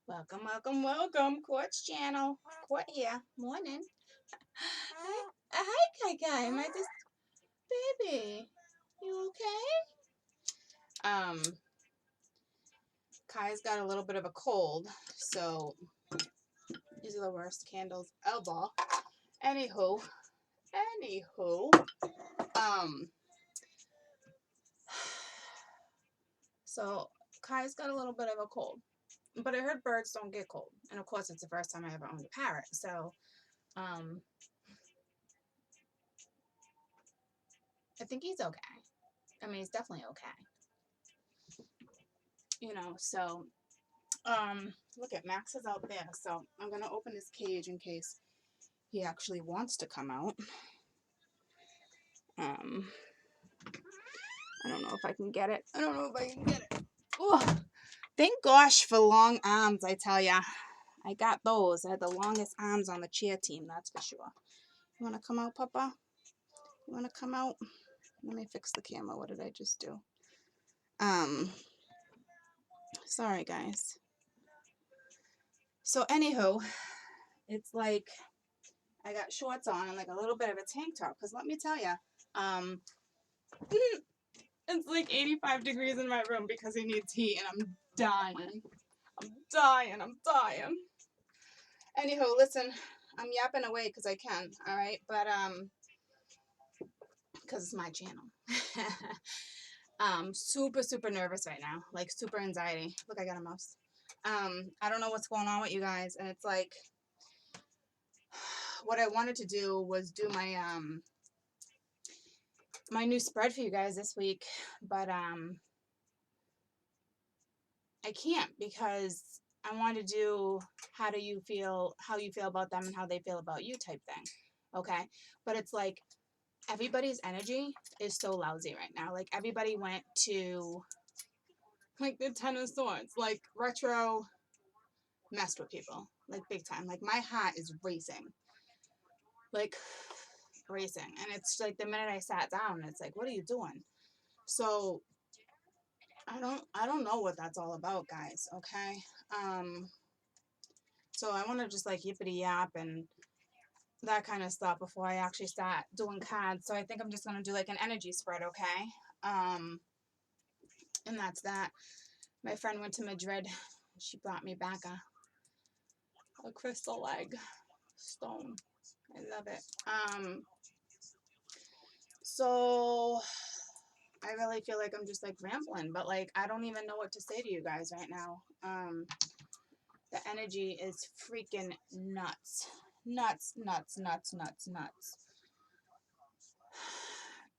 Welcome, welcome, welcome. Quartz channel. Quart here. Morning. Hi, Kai. My just baby. You okay? Kai's got a little bit of a cold, so these are the worst candles ever. Anywho, um, so Kai's got a little bit of a cold, but I heard birds don't get cold, and of course, it's the first time I ever owned a parrot, so um, I think he's okay. I mean, he's definitely okay. So look at Max is out there, so I'm gonna open his cage in case he actually wants to come out. I don't know if I can get it. Oh, thank gosh for long arms, I tell ya. I got those. I had the longest arms on the cheer team, that's for sure. You wanna come out, Papa? You wanna come out? Let me fix the camera. What did I just do? Sorry guys. So anywho, it's like I got shorts on and like a little bit of a tank top, because let me tell you, it's like 85 degrees in my room because he needs heat, and I'm dying. I'm dying. Anywho, listen, I'm yapping away because I can, all right? But because it's my channel. Super, super nervous right now, like super anxiety. Look, I got a mouse. I don't know what's going on with you guys, and it's like, what I wanted to do was do my my new spread for you guys this week, but I can't because I want to do how you feel about them and how they feel about you type thing. Okay. But it's like everybody's energy is so lousy right now. Like everybody went to like the Ten of Swords, like retro messed with people, like big time. Like my heart is racing, like racing. And it's like the minute I sat down, it's like, what are you doing? So I don't know what that's all about, guys. Okay. So I want to just like yippity yap and that kind of stuff before I actually start doing cards. So I think I'm just going to do like an energy spread, okay? And that's that. My friend went to Madrid. She brought me back a crystal egg stone. I love it. So I really feel like I'm just like rambling, but like I don't even know what to say to you guys right now. The energy is freaking nuts. Nuts.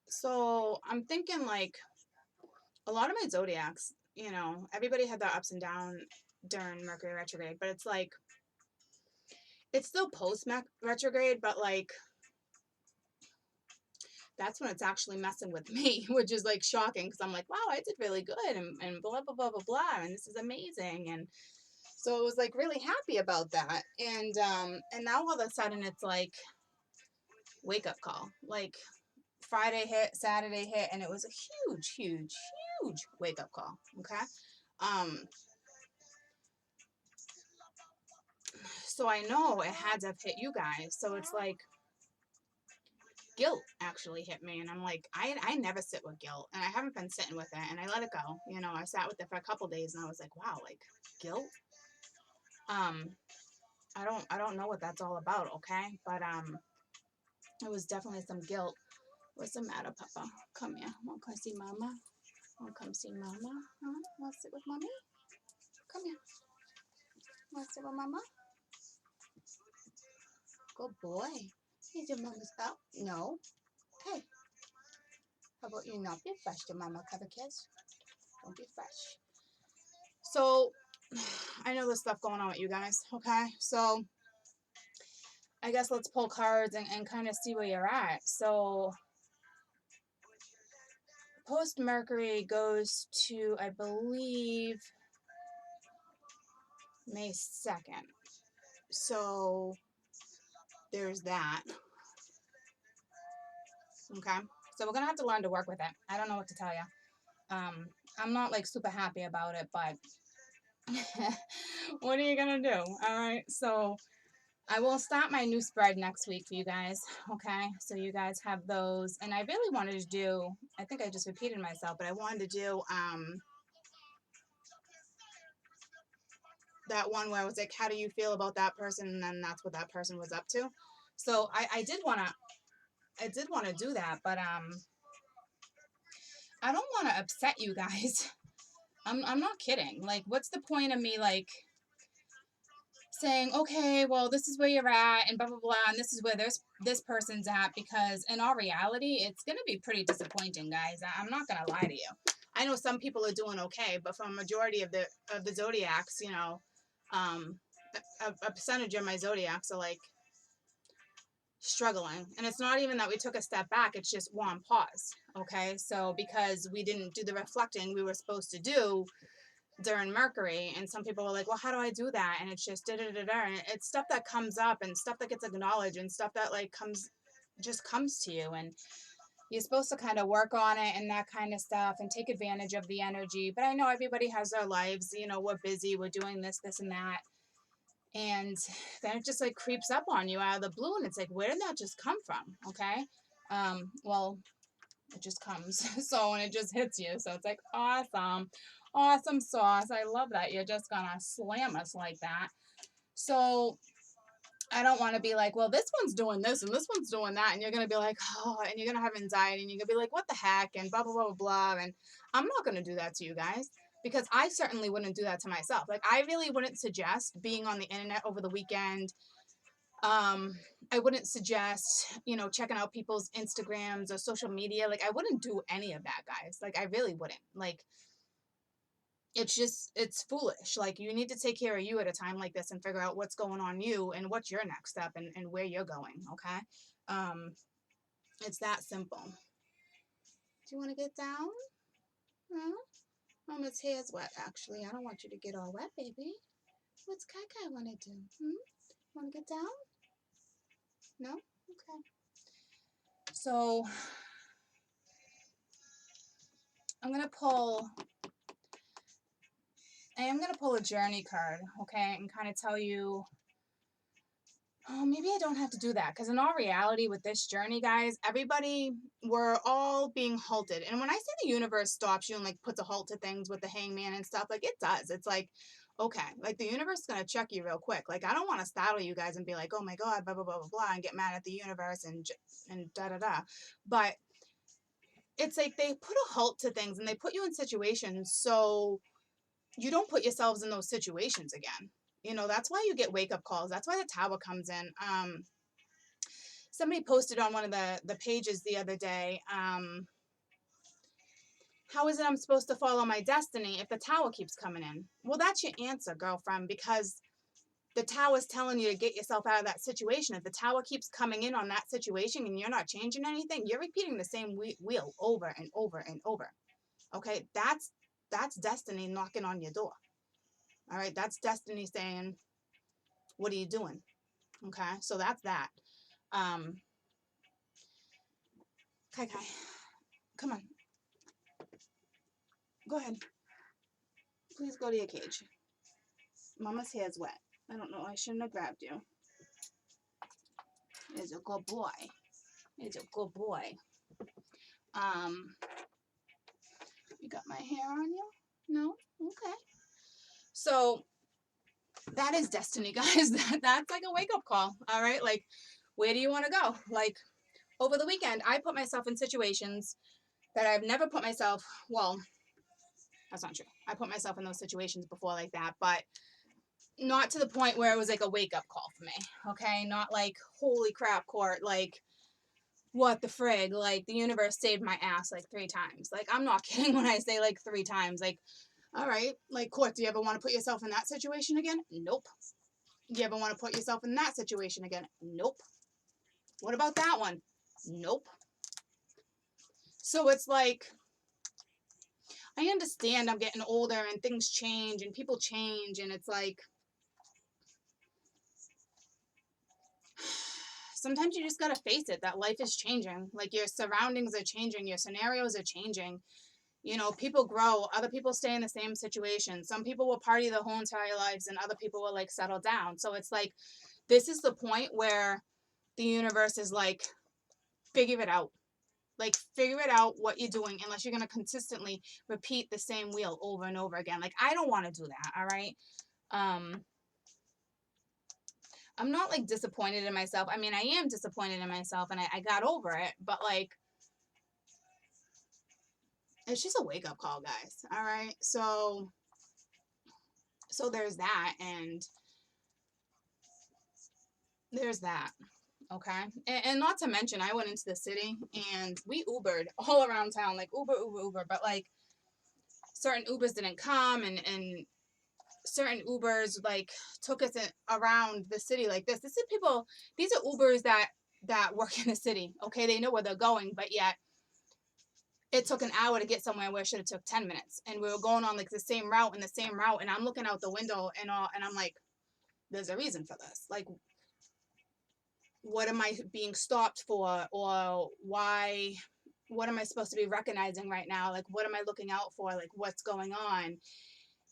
So I'm thinking like a lot of my zodiacs, everybody had their ups and downs during Mercury retrograde, but it's like it's still post retrograde, but like that's when it's actually messing with me, which is like shocking because I'm like, wow, I did really good and blah blah blah blah blah, and this is amazing. And so I was like really happy about that. And now all of a sudden it's like wake up call. Like Friday hit, Saturday hit, and it was a huge wake up call. Okay. So I know it had to have hit you guys. So it's like guilt actually hit me, and I'm like, I never sit with guilt, and I haven't been sitting with it, and I let it go. I sat with it for a couple days, and I was like, wow, like guilt. I don't know what that's all about, okay? But it was definitely some guilt. What's the matter, Papa? Come here. Want to come see Mama? Want to come see Mama? Huh? Want to sit with Mommy? Come here. Want to sit with Mama? Good boy. Here's your mama's out. No. Hey. How about you not be fresh to Mama? Have a kiss. Don't be fresh. So, I know there's stuff going on with you guys, okay? So, I guess let's pull cards and kind of see where you're at. So, post Mercury goes to, I believe, May 2nd. So, there's that. Okay? So, we're going to have to learn to work with it. I don't know what to tell you. I'm not like super happy about it, but What are you gonna do? All right, so I will start my new spread next week for you guys. Okay, so you guys have those, and I really wanted to do. I think I just repeated myself, but I wanted to do that one where I was like, how do you feel about that person, and then that's what that person was up to. So I did want to do that, but I don't want to upset you guys. I'm not kidding. Like, what's the point of me like saying, okay, well, this is where you're at, and blah blah blah, and this is where this person's at, because in all reality, it's gonna be pretty disappointing, guys. I'm not gonna lie to you. I know some people are doing okay, but for a majority of the zodiacs, you know, a percentage of my zodiacs are like struggling, and it's not even that we took a step back, it's just we're on pause. Okay, so because we didn't do the reflecting we were supposed to do during Mercury, and some people were like, well, how do I do that? And it's just da da da da, and it's stuff that comes up and stuff that gets acknowledged and stuff that like comes to you, and you're supposed to kind of work on it and that kind of stuff and take advantage of the energy. But I know everybody has their lives, you know, we're busy, we're doing this and that, and then it just like creeps up on you out of the blue, and it's like, where did that just come from? Okay, well, it just comes. So, and it just hits you, so it's like, awesome sauce. I love that you're just gonna slam us like that. So I don't want to be like, well, this one's doing this and this one's doing that, and you're gonna be like, oh, and you're gonna have anxiety, and you're gonna be like, what the heck, and blah blah blah blah blah. And I'm not gonna do that to you guys, because I certainly wouldn't do that to myself. Like, I really wouldn't suggest being on the internet over the weekend. I wouldn't suggest, you know, checking out people's Instagrams or social media. Like, I wouldn't do any of that, guys. Like, I really wouldn't. Like, it's just, it's foolish. Like, you need to take care of you at a time like this and figure out what's going on you and what's your next step, and where you're going. Okay. Um, it's that simple. Do you want to get down? Huh? Mama's hair's wet, actually. I don't want you to get all wet, baby. What's Kai want to do? Want to get down? No? Okay. So I'm going to pull, I am going to pull a journey card, okay, and kind of tell you, oh, maybe I don't have to do that, because in all reality with this journey, guys, everybody, we're all being halted. And when I say the universe stops you and like puts a halt to things with the hangman and stuff, like, it does. It's like, okay, like, the universe is going to check you real quick. Like, I don't want to startle you guys and be like, oh my God, blah, blah, blah, blah, blah, and get mad at the universe and da, da, da. But it's like they put a halt to things, and they put you in situations so you don't put yourselves in those situations again. You know, that's why you get wake-up calls. That's why the tower comes in. Somebody posted on one of the pages the other day, how is it I'm supposed to follow my destiny if the tower keeps coming in? Well, that's your answer, girlfriend, because the tower's telling you to get yourself out of that situation. If the tower keeps coming in on that situation and you're not changing anything, you're repeating the same wheel over and over and over. Okay, that's destiny knocking on your door. All right, that's destiny saying, what are you doing? Okay, so that's that. Kai, come on. Go ahead. Please go to your cage. Mama's hair's wet. I don't know. I shouldn't have grabbed you. It's a good boy. It's a good boy. You got my hair on you? No? Okay. So that is destiny, guys. That's like a wake-up call. All right? Like, where do you want to go? Like, over the weekend, I put myself in situations that I've never put myself, well, that's not true. I put myself in those situations before like that, but not to the point where it was like a wake-up call for me. Okay? Not like, holy crap, Court, like, what the frig? Like, the universe saved my ass like 3 times. Like, I'm not kidding when I say like 3 times. Like, all right, like, Court, do you ever want to put yourself in that situation again? Nope. Do you ever want to put yourself in that situation again? Nope. What about that one? Nope. So it's like, I understand I'm getting older and things change and people change, and it's like, sometimes you just gotta face it, that life is changing. Like, your surroundings are changing, your scenarios are changing. You know, people grow, other people stay in the same situation. Some people will party their whole entire lives and other people will like settle down. So it's like, this is the point where the universe is like, figure it out. Like, figure it out what you're doing, unless you're going to consistently repeat the same wheel over and over again. Like, I don't want to do that, all right? I'm not like disappointed in myself. I mean, I am disappointed in myself and I got over it, but like, it's just a wake up call, guys. All right. So there's that, and there's that. Okay. And not to mention, I went into the city and we Ubered all around town, like Uber, but like certain Ubers didn't come, and certain Ubers like took us around the city like this. This is people, these are Ubers that work in the city. Okay. They know where they're going, but yet it took an hour to get somewhere where it should have took 10 minutes. And we were going on like the same route, and I'm looking out the window and I'm like, there's a reason for this. Like, what am I being stopped for? Or why, what am I supposed to be recognizing right now? Like, what am I looking out for? Like, what's going on?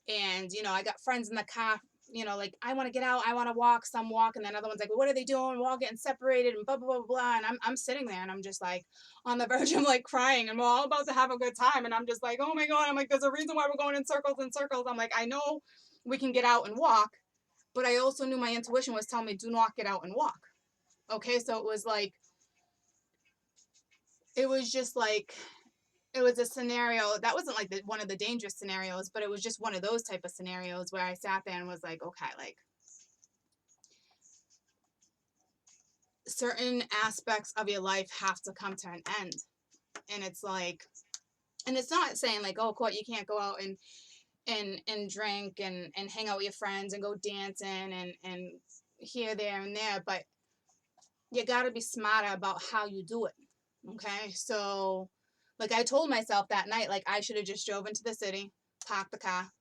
And, you know, I got friends in the car, you know, like, I want to get out, I want to walk, some walk, and then other ones like, well, what are they doing? We're all getting separated and blah, blah, blah, blah. And I'm sitting there and I'm just like on the verge of like crying, and we're all about to have a good time. And I'm just like, oh my God, I'm like, there's a reason why we're going in circles and circles. I'm like, I know we can get out and walk, but I also knew my intuition was telling me, do not get out and walk. Okay. So it was like, it was just like, it was a scenario that wasn't like one of the dangerous scenarios, but it was just one of those type of scenarios where I sat there and was like, okay, like, certain aspects of your life have to come to an end. And it's like, and it's not saying like, oh, Court, you can't go out and drink and hang out with your friends and go dancing and here, there, and there, but you got to be smarter about how you do it. Okay. So like, I told myself that night, like, I should have just drove into the city, parked the car,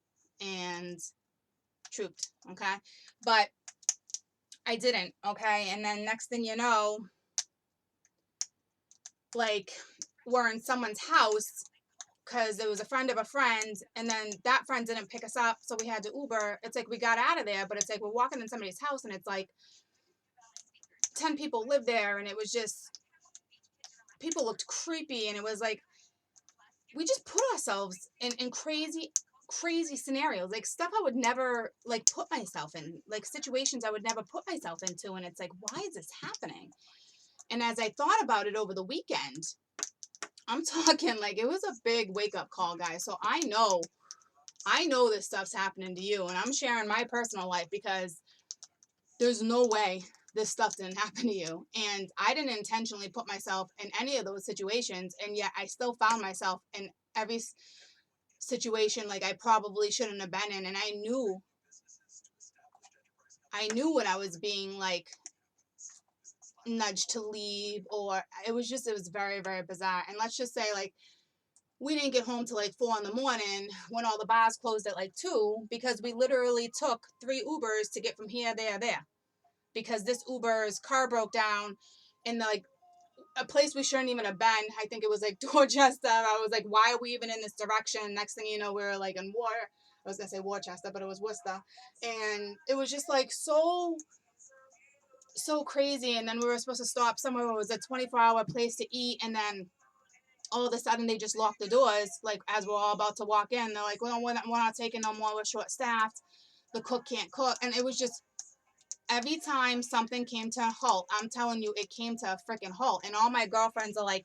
and trooped. Okay. But I didn't. Okay. And then next thing you know, like, we're in someone's house because it was a friend of a friend, and then that friend didn't pick us up, so we had to Uber. It's like, we got out of there, but it's like, we're walking in somebody's house, and it's like 10 people live there, and it was just, people looked creepy, and it was like, we just put ourselves in crazy scenarios, like stuff I would never like put myself in, like situations I would never put myself into, and it's like, why is this happening? And as I thought about it over the weekend, I'm talking like, it was a big wake-up call, guys. So I know this stuff's happening to you, and I'm sharing my personal life because there's no way this stuff didn't happen to you. And I didn't intentionally put myself in any of those situations, and yet I still found myself in every situation like I probably shouldn't have been in. And I knew when I was being like nudged to leave, or it was very, very bizarre. And let's just say, like, we didn't get home till like 4 a.m. when all the bars closed at like 2, because we literally took 3 Ubers to get from here, there, because this Uber's car broke down in like a place we shouldn't even have been. I think it was like Dorchester. I was like, why are we even in this direction? Next thing you know, we were like in I was gonna say Worcester, but it was Worcester. And it was just like so crazy. And then we were supposed to stop somewhere where it was a 24-hour place to eat, and then all of a sudden they just locked the doors, like, as we're all about to walk in. They're like, well, we're not taking no more, we're short staffed, the cook can't cook. And it was just, every time something came to a halt, I'm telling you, it came to a freaking halt. And all my girlfriends are like,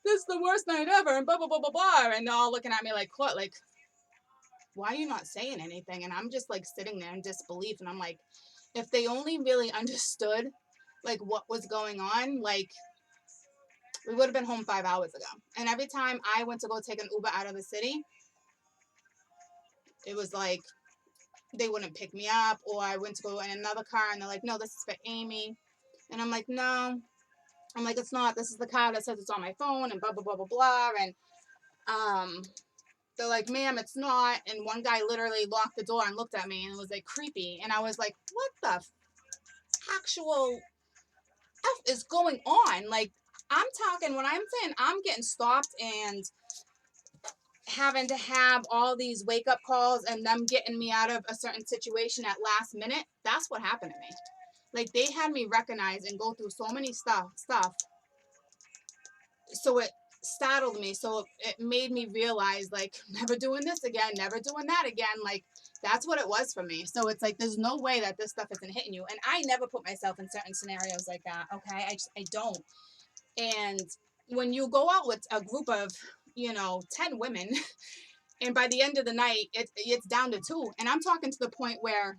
this is the worst night ever, and blah, blah, blah, blah, blah. And they're all looking at me like, what? Like, why are you not saying anything? And I'm just like sitting there in disbelief. And I'm like, if they only really understood like what was going on, like, we would have been home 5 hours ago. And every time I went to go take an Uber out of the city, it was like, they wouldn't pick me up, or I went to go in another car and they're like, no, this is for Amy. And I'm like, no. I'm like, it's not. This is the car that says it's on my phone, and blah, blah, blah, blah, blah. And they're like, ma'am, it's not. And one guy literally locked the door and looked at me and was like, creepy. And I was like, what the actual F is going on? Like, I'm talking, when I'm saying I'm getting stopped and having to have all these wake up calls and them getting me out of a certain situation at last minute, that's what happened to me. Like, they had me recognize and go through so many stuff. So it startled me. So it made me realize, like, never doing this again, never doing that again. Like, that's what it was for me. So it's like, there's no way that this stuff isn't hitting you. And I never put myself in certain scenarios like that. Okay. I don't. And when you go out with a group of, 10 women, and by the end of the night, it's down to 2. And I'm talking to the point where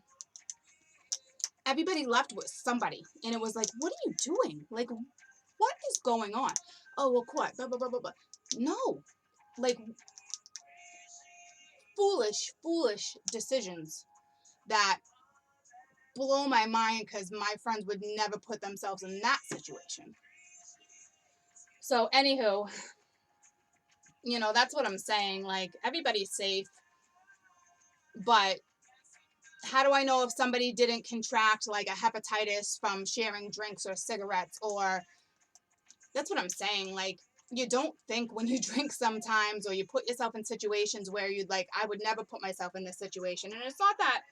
everybody left with somebody. And it was like, what are you doing? Like, what is going on? Oh, well, what? Blah, blah, blah, blah, blah. No. Like, foolish decisions that blow my mind, because my friends would never put themselves in that situation. So, anywho, that's what I'm saying. Like, everybody's safe, but how do I know if somebody didn't contract like a hepatitis from sharing drinks or cigarettes? Or that's what I'm saying. Like, you don't think when you drink sometimes, or you put yourself in situations where you'd like, I would never put myself in this situation. And it's not that,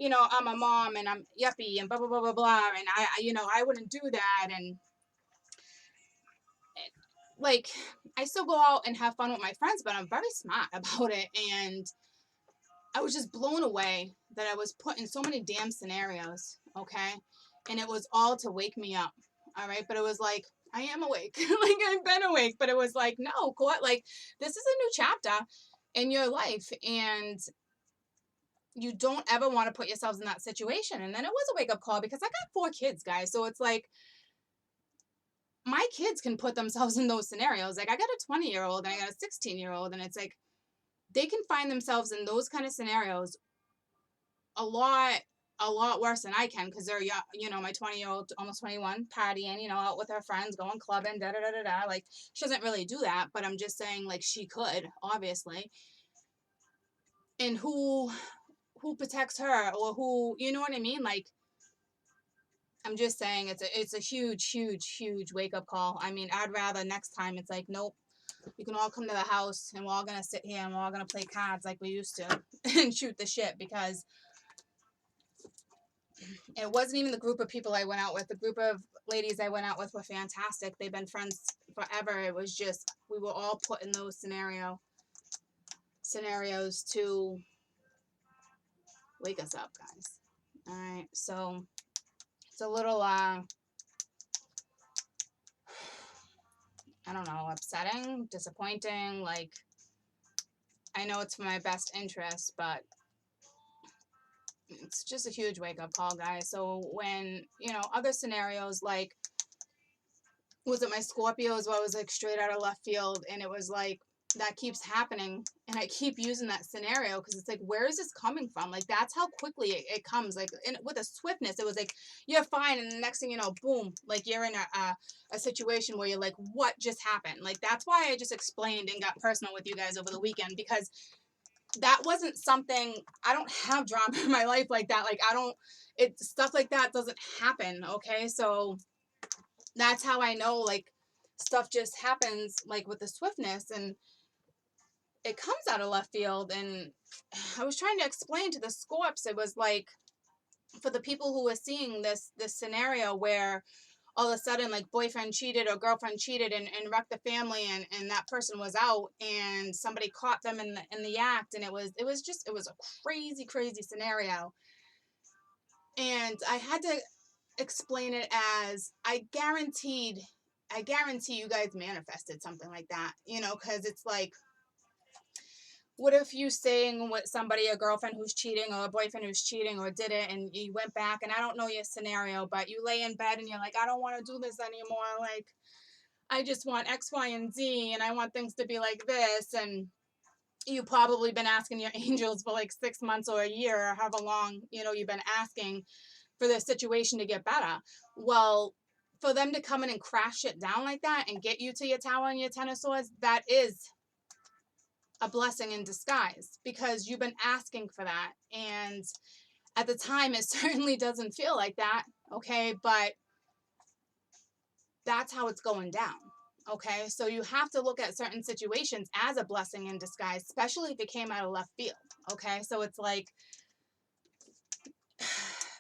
I'm a mom and I'm yuppie and blah, blah, blah, blah, blah. And I wouldn't do that. And like, I still go out and have fun with my friends, but I'm very smart about it. And I was just blown away that I was put in so many damn scenarios, okay? And it was all to wake me up, all right? But it was like, I am awake. Like, I've been awake, but it was like, no, like, this is a new chapter in your life, and you don't ever want to put yourselves in that situation. And then it was a wake-up call, because I got 4 kids, guys. So it's like, my kids can put themselves in those scenarios. Like, I got a 20-year-old and I got a 16-year-old, and it's like, they can find themselves in those kind of scenarios a lot worse than I can, because they're young, my 20-year-old, almost 21, partying, out with her friends, going clubbing, da da da da da. Like, she doesn't really do that, but I'm just saying, like, she could, obviously. And who protects her, or who, you know what I mean? Like, I'm just saying, it's a huge wake up call. I mean, I'd rather next time it's like, nope, you can all come to the house and we're all gonna sit here and we're all gonna play cards like we used to and shoot the shit, because it wasn't even the group of people I went out with. The group of ladies I went out with were fantastic. They've been friends forever. It was just, we were all put in those scenarios to wake us up, guys. All right, so it's a little, I don't know, upsetting, disappointing. Like, I know it's for my best interest, but it's just a huge wake-up call, guys. So when, other scenarios, like, was it my Scorpios, where I was like straight out of left field, and it was like, that keeps happening, and I keep using that scenario, because it's like, where is this coming from? Like, that's how quickly it comes, like, with a swiftness. It was like, you're fine, and the next thing you know, boom, like, you're in a situation where you're like, what just happened? Like, that's why I just explained and got personal with you guys over the weekend, because that wasn't something, I don't have drama in my life like that. Like, stuff like that doesn't happen, okay? So that's how I know, like, stuff just happens, like, with the swiftness, and it comes out of left field. And I was trying to explain to the Scorps, it was like, for the people who were seeing this scenario where all of a sudden, like, boyfriend cheated or girlfriend cheated and wrecked the family, and that person was out and somebody caught them in the act, and it was a crazy scenario. And I had to explain it as, I guarantee you guys manifested something like that, because it's like, what if you staying with somebody, a girlfriend who's cheating or a boyfriend who's cheating or did it, and you went back, and I don't know your scenario, but you lay in bed and you're like, I don't want to do this anymore. Like, I just want X, Y, and Z, and I want things to be like this. And you've probably been asking your angels for like 6 months or a year, or however long, you've been asking for this situation to get better. Well, for them to come in and crash it down like that and get you to your Tower and your Ten of Swords, that is a blessing in disguise, because you've been asking for that. And at the time, it certainly doesn't feel like that, okay? But that's how it's going down, Okay, so you have to look at certain situations as a blessing in disguise, especially if it came out of left field. Okay, so it's like,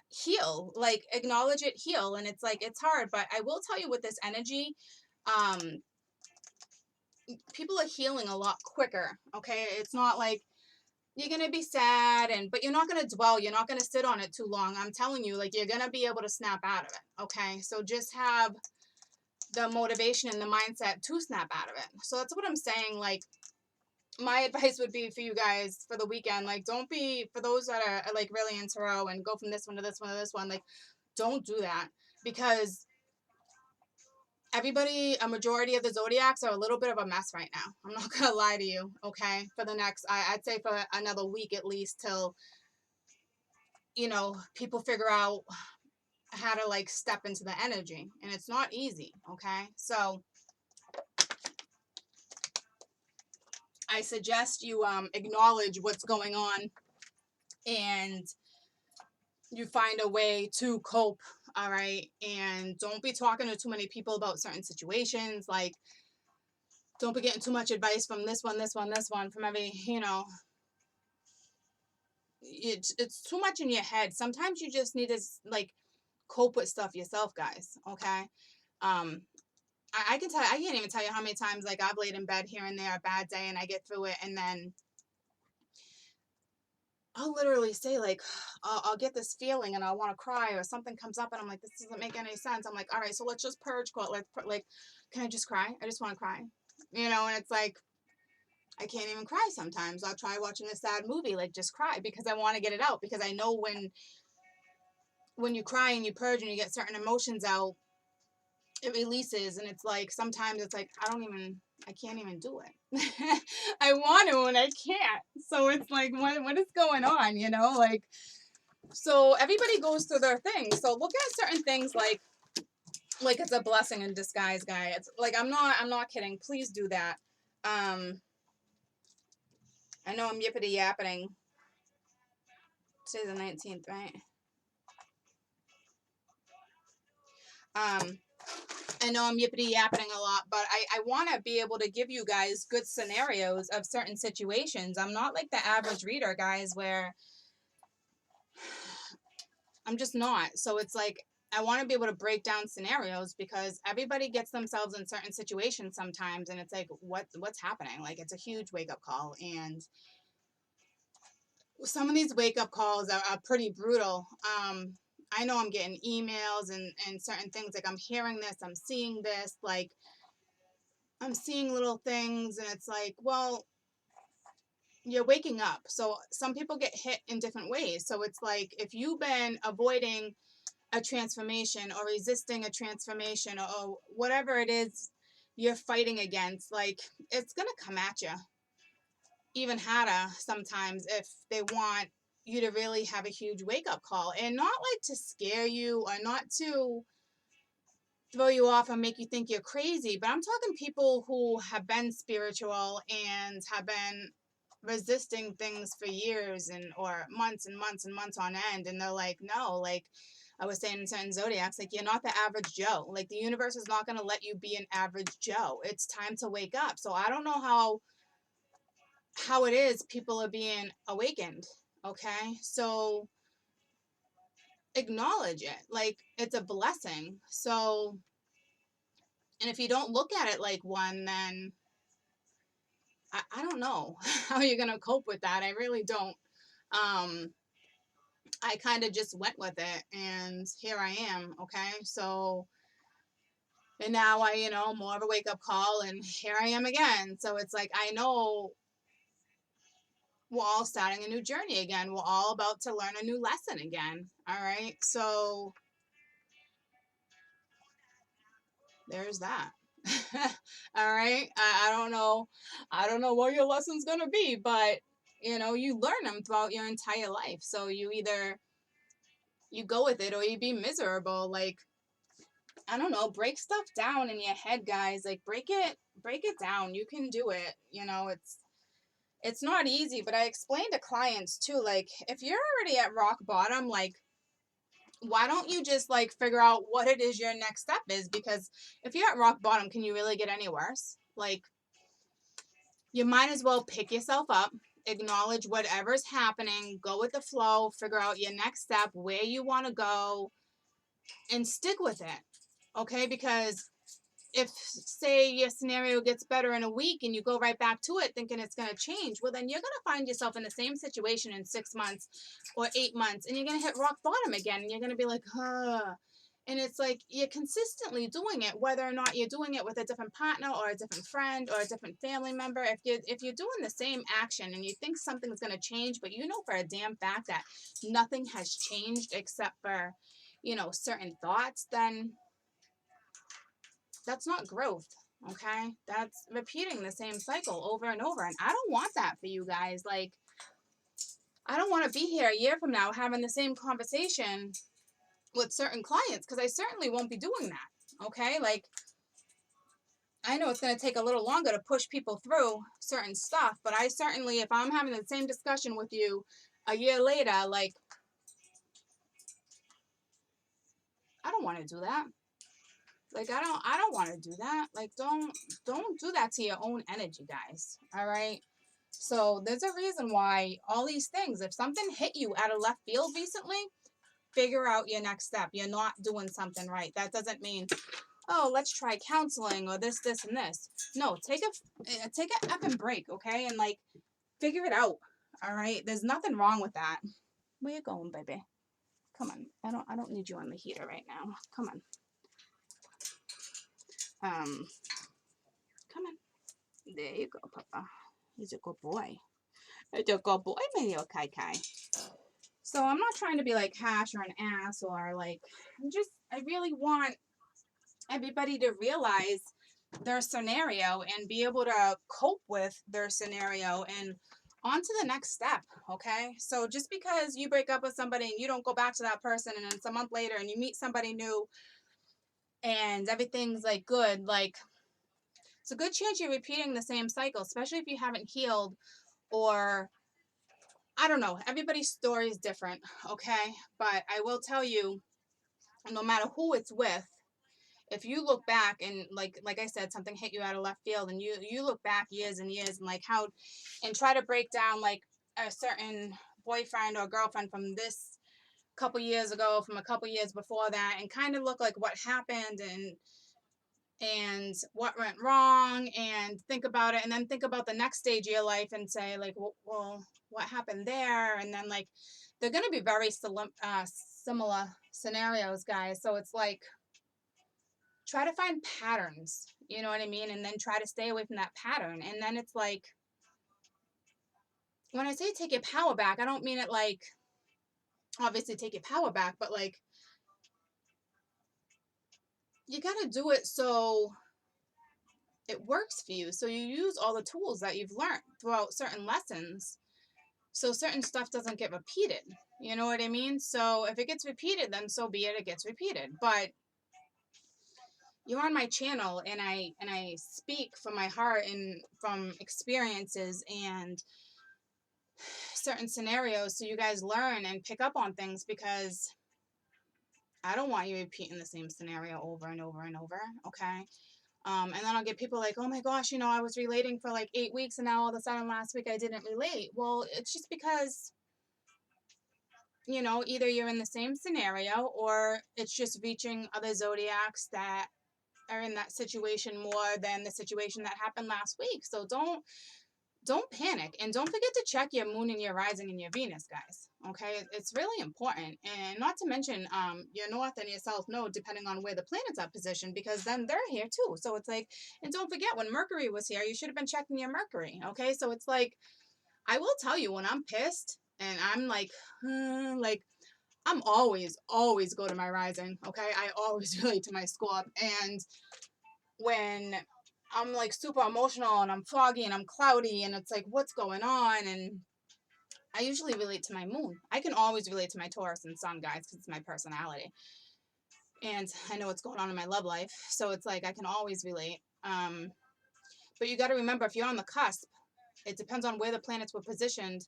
heal, like acknowledge it, heal. And it's like, it's hard, but I will tell you with this energy, um, people are healing a lot quicker. Okay, it's not like you're gonna be sad, but you're not gonna dwell, you're not gonna sit on it too long. I'm telling you, like, you're gonna be able to snap out of it. Okay, so just have the motivation and the mindset to snap out of it. So that's what I'm saying. Like, my advice would be for you guys for the weekend, like, don't be, for those that are like really in tarot and go from this one to this one to this one, like, don't do that, because everybody, a majority of the Zodiacs are a little bit of a mess right now. I'm not gonna lie to you. Okay, for the next, I'd say for another week at least, till people figure out how to like step into the energy, and it's not easy. Okay, so I suggest you acknowledge what's going on, and you find a way to cope. All right, and don't be talking to too many people about certain situations. Like, don't be getting too much advice from this one, from every, it's too much in your head. Sometimes you just need to like cope with stuff yourself, guys. Okay. um I can tell you, I can't even tell you how many times like I've laid in bed here and there, a bad day, and I get through it, and then I'll literally say like, I'll get this feeling and I'll want to cry, or something comes up and I'm like, this doesn't make any sense. I'm like, all right, so let's just purge, call it, like, can I just cry? I just want to cry, and it's like, I can't even cry sometimes. I'll try watching a sad movie, like just cry, because I want to get it out, because I know when you cry and you purge and you get certain emotions out, it releases. And it's like, sometimes it's like, I can't even do it. I want to and I can't. So it's like, what is going on, like, so everybody goes through their thing. So look at certain things like it's a blessing in disguise, guy. It's like, I'm not kidding. Please do that. I know I'm yippity yapping. Today's the 19th, right? I know I'm yippity yapping a lot, but I want to be able to give you guys good scenarios of certain situations. I'm not like the average reader, guys, where I'm just not. So it's like, I want to be able to break down scenarios, because everybody gets themselves in certain situations sometimes, and it's like, what's happening? Like, it's a huge wake up call, and some of these wake up calls are pretty brutal. I know I'm getting emails and certain things, like I'm hearing this, I'm seeing this, like I'm seeing little things, and it's like, well, you're waking up. So some people get hit in different ways. So it's like, if you've been avoiding a transformation or resisting a transformation, or whatever it is you're fighting against, like, it's going to come at you even harder sometimes, if they want you to really have a huge wake up call, and not like to scare you or not to throw you off and make you think you're crazy. But I'm talking people who have been spiritual and have been resisting things for years, and or months and months and months on end, and they're like, no, like I was saying in certain Zodiacs, like, you're not the average Joe. Like, the universe is not going to let you be an average Joe. It's time to wake up. So I don't know how it is people are being awakened. Okay, so acknowledge it, like it's a blessing. So, and if you don't look at it like one, then I don't know how you're gonna cope with that. I really don't. I kind of just went with it, and here I am. Okay, so, and now more of a wake up call, and here I am again. So it's like, I know we're all starting a new journey again. We're all about to learn a new lesson again. All right, so there's that. All right, I don't know, what your lesson's gonna be, but you learn them throughout your entire life. So you either you go with it, or you be miserable. Like, I don't know, break stuff down in your head, guys. Like, break it down. You can do it. It's not easy, but I explain to clients too, like, if you're already at rock bottom, like, why don't you just like figure out what it is your next step is? Because if you're at rock bottom, can you really get any worse? Like, you might as well pick yourself up, acknowledge whatever's happening, go with the flow, figure out your next step, where you want to go, and stick with it. Okay? Because if, say, your scenario gets better in a week and you go right back to it thinking it's going to change, well, then you're going to find yourself in the same situation in 6 months or 8 months, and you're going to hit rock bottom again, and you're going to be like, huh. And it's like you're consistently doing it, whether or not you're doing it with a different partner or a different friend or a different family member. If you're doing the same action and you think something's going to change, but you know for a damn fact that nothing has changed except for, certain thoughts, then that's not growth. Okay, that's repeating the same cycle over and over, and I don't want that for you guys. Like, I don't want to be here a year from now having the same conversation with certain clients, because I certainly won't be doing that. Okay, like, I know it's going to take a little longer to push people through certain stuff, but I certainly, if I'm having the same discussion with you a year later, like, I don't want to do that. Like, I don't want to do that. Like, don't do that to your own energy, guys. All right. So there's a reason why all these things, if something hit you out of left field recently, figure out your next step. You're not doing something right. That doesn't mean, oh, let's try counseling or this, and this. No, take a effing break, okay? And like, figure it out. All right. There's nothing wrong with that. Where you going, baby? Come on. I don't need you on the heater right now. Come on. Come on. There you go, Papa. He's a good boy. He's a good boy, my little Kai. So I'm not trying to be like hash or an ass or like, I really want everybody to realize their scenario and be able to cope with their scenario and on to the next step. Okay. So just because you break up with somebody and you don't go back to that person, and then it's a month later and you meet somebody new and everything's like good, like, it's a good chance you're repeating the same cycle, especially if you haven't healed, or I don't know. Everybody's story is different, okay? But I will tell you, no matter who it's with, if you look back and like I said, something hit you out of left field, and you look back years and years and like how, and try to break down like a certain boyfriend or girlfriend from this couple years ago, from a couple years before that, and kind of look like what happened and what went wrong, and think about it, and then think about the next stage of your life and say like, well, what happened there? And then like, they're going to be very similar scenarios, guys. So it's like, try to find patterns, you know what I mean? And then try to stay away from that pattern. And then it's like, when I say take your power back, I don't mean it like, obviously take your power back, but like, you got to do it so it works for you. So you use all the tools that you've learned throughout certain lessons, so certain stuff doesn't get repeated. You know what I mean? So if it gets repeated, then so be it, it gets repeated. But you're on my channel, and I speak from my heart and from experiences and certain scenarios, so you guys learn and pick up on things, because I don't want you repeating the same scenario over and over and over, okay? And then I'll get people like, oh my gosh, I was relating for like 8 weeks, and now all of a sudden last week I didn't relate. Well, it's just because, either you're in the same scenario, or it's just reaching other zodiacs that are in that situation more than the situation that happened last week. So don't panic, and don't forget to check your moon and your rising and your Venus, guys. Okay, it's really important, and not to mention your north and your south node, depending on where the planets are positioned, because then they're here too. So it's like, and don't forget, when Mercury was here, you should have been checking your Mercury. Okay, so it's like, I will tell you, when I'm pissed and I'm like, like, I'm always go to my rising. Okay, I always relate to my scorp, and when I'm like super emotional and I'm foggy and I'm cloudy and it's like, what's going on? And I usually relate to my moon. I can always relate to my Taurus and sun, guys, because it's my personality. And I know what's going on in my love life. So it's like, I can always relate. But you got to remember, if you're on the cusp, it depends on where the planets were positioned.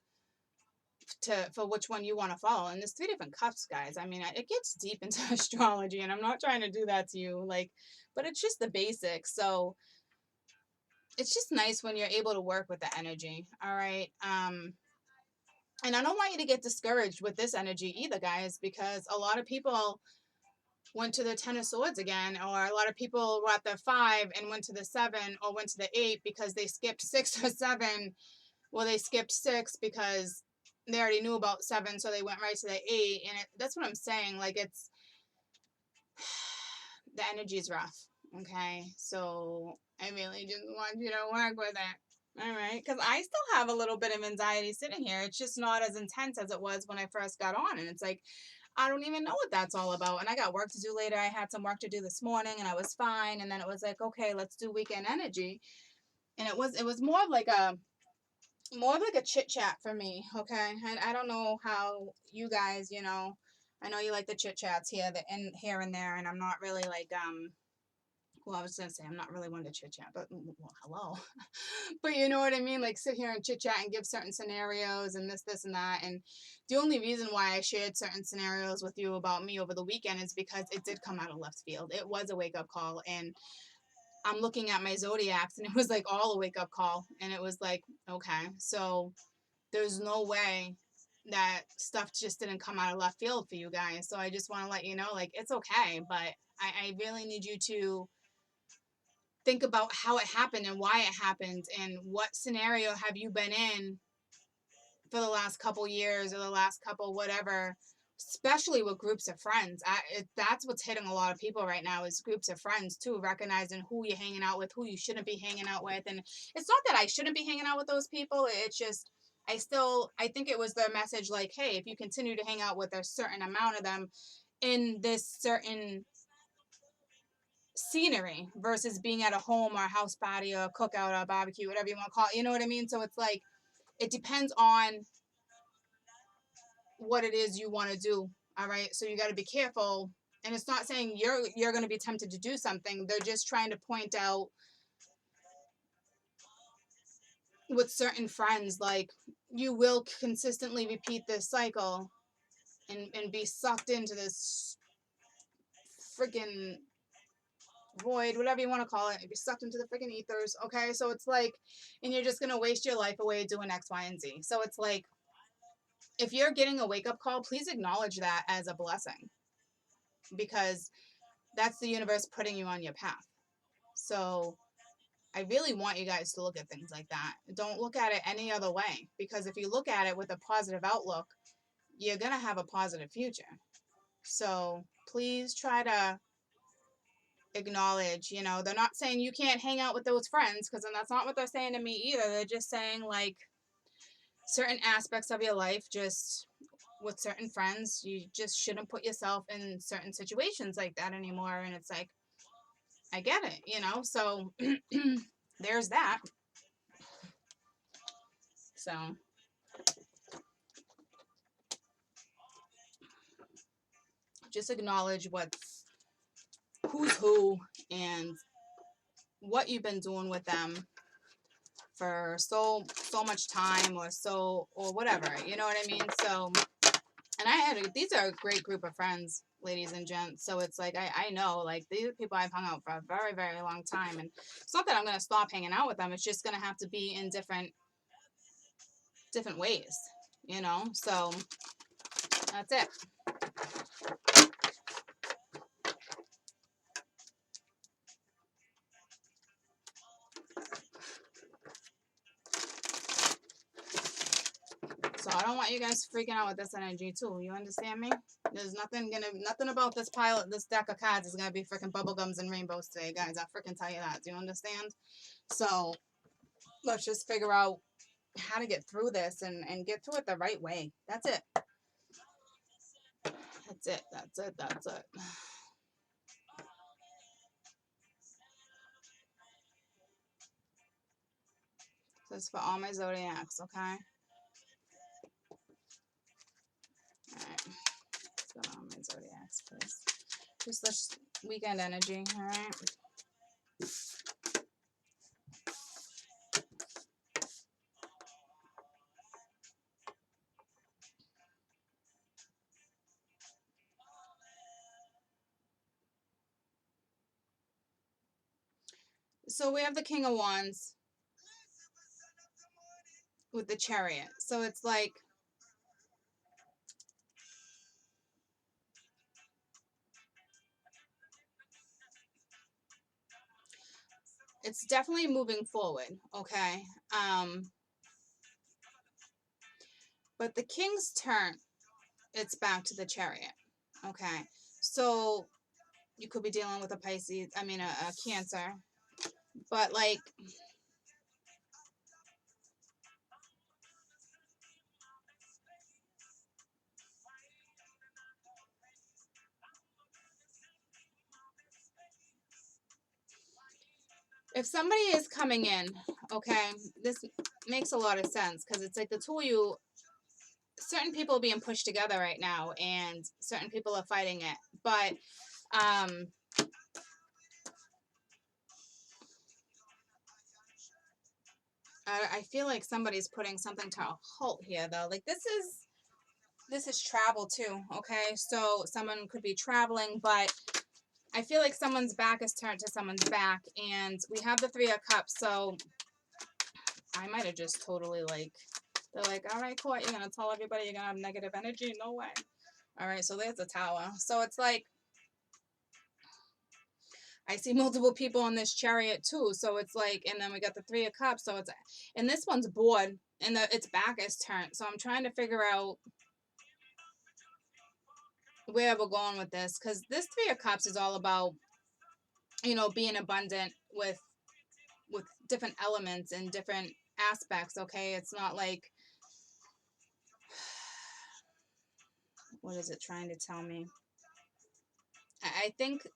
for which one you want to follow. And there's 3 different cups, guys. I mean, it gets deep into astrology, and I'm not trying to do that to you, like, but it's just the basics. So it's just nice when you're able to work with the energy. All right. And I don't want you to get discouraged with this energy either, guys, because a lot of people went to the 10 of Swords again, or a lot of people were at the 5 and went to the 7 or went to the 8 because they skipped 6 or 7. Well, they skipped 6 because they already knew about 7, so they went right to the 8. And that's what I'm saying. Like, it's the energy is rough. Okay, so I really just want you to work with it. All right, because I still have a little bit of anxiety sitting here. It's just not as intense as it was when I first got on, and it's like I don't even know what that's all about. And I got work to do later. I had some work to do this morning, and I was fine. And then it was like, okay, let's do weekend energy, and it was more of like a chit chat for me. Okay, and I don't know how you guys, I know you like the chit chats here and there, and I'm not really like well, I was gonna say I'm not really one to chit chat, but well, hello. But you know what I mean? Like sit here and chit chat and give certain scenarios and this and that. And the only reason why I shared certain scenarios with you about me over the weekend is because it did come out of left field. It was a wake up call, and I'm looking at my Zodiacs, and it was like all a wake up call, and it was like, okay, so there's no way that stuff just didn't come out of left field for you guys. So I just want to let you know, like, it's okay, but I really need you to think about how it happened and why it happened and what scenario have you been in for the last couple years or the last couple whatever, especially with groups of friends. That's what's hitting a lot of people right now is groups of friends too, recognizing who you're hanging out with, who you shouldn't be hanging out with. And it's not that I shouldn't be hanging out with those people. It's just I think it was their message like, hey, if you continue to hang out with a certain amount of them in this certain scenery versus being at a home or a house party or a cookout or a barbecue, whatever you want to call it, you know what I mean? So it's like it depends on what it is you want to do. All right, so you got to be careful. And it's not saying you're going to be tempted to do something. They're just trying to point out with certain friends, like you will consistently repeat this cycle and be sucked into this freaking void, whatever you want to call it, be sucked into the freaking ethers. Okay, so it's like, and you're just gonna waste your life away doing X, Y, and Z. So it's like, if you're getting a wake up call, please acknowledge that as a blessing, because that's the universe putting you on your path. So I really want you guys to look at things like that. Don't look at it any other way, because if you look at it with a positive outlook, you're gonna have a positive future. So please try to acknowledge, they're not saying you can't hang out with those friends, because then that's not what they're saying to me either. They're just saying like certain aspects of your life, just with certain friends, you just shouldn't put yourself in certain situations like that anymore. And it's like, I get it, so there's that. So just acknowledge who's who and what you've been doing with them for so much time or whatever, you know what I mean? So, and these are a great group of friends, ladies and gents. So it's like, I know, like, these are people I've hung out for a very, very long time. And it's not that I'm going to stop hanging out with them. It's just going to have to be in different ways, So that's it. So I don't want you guys freaking out with this energy too. You understand me? There's nothing about this deck of cards is gonna be freaking bubblegums and rainbows today, guys. I freaking tell you that. Do you understand? So let's just figure out how to get through this and get through it the right way. That's it. That's it. That's it. That's it. So it's for all my Zodiacs, okay? Alright. Let's go to all my Zodiacs first. Just let's weekend energy, alright? So we have the King of Wands with the Chariot. So it's like, it's definitely moving forward, okay? But the King's turn, it's back to the Chariot, okay? So you could be dealing with a Pisces, I mean a Cancer, but like, if somebody is coming in, okay, this makes a lot of sense because it's like the two of you, certain people are being pushed together right now and certain people are fighting it. But I feel like somebody's putting something to a halt here though. Like this is travel too, okay? So someone could be traveling, but I feel like someone's back is turned to someone's back, and we have the Three of Cups, so I might have just totally like, they're like, all right, cool, you're going to tell everybody you're going to have negative energy? No way. All right, so there's the Tower. So it's like, I see multiple people on this Chariot too, so it's like, and then we got the Three of Cups, so it's, and this one's bored, and its back is turned, so I'm trying to figure out where we're going with this, because this Three of Cups is all about, you know, being abundant with different elements and different aspects, okay? It's not like, what is it trying to tell me? I think,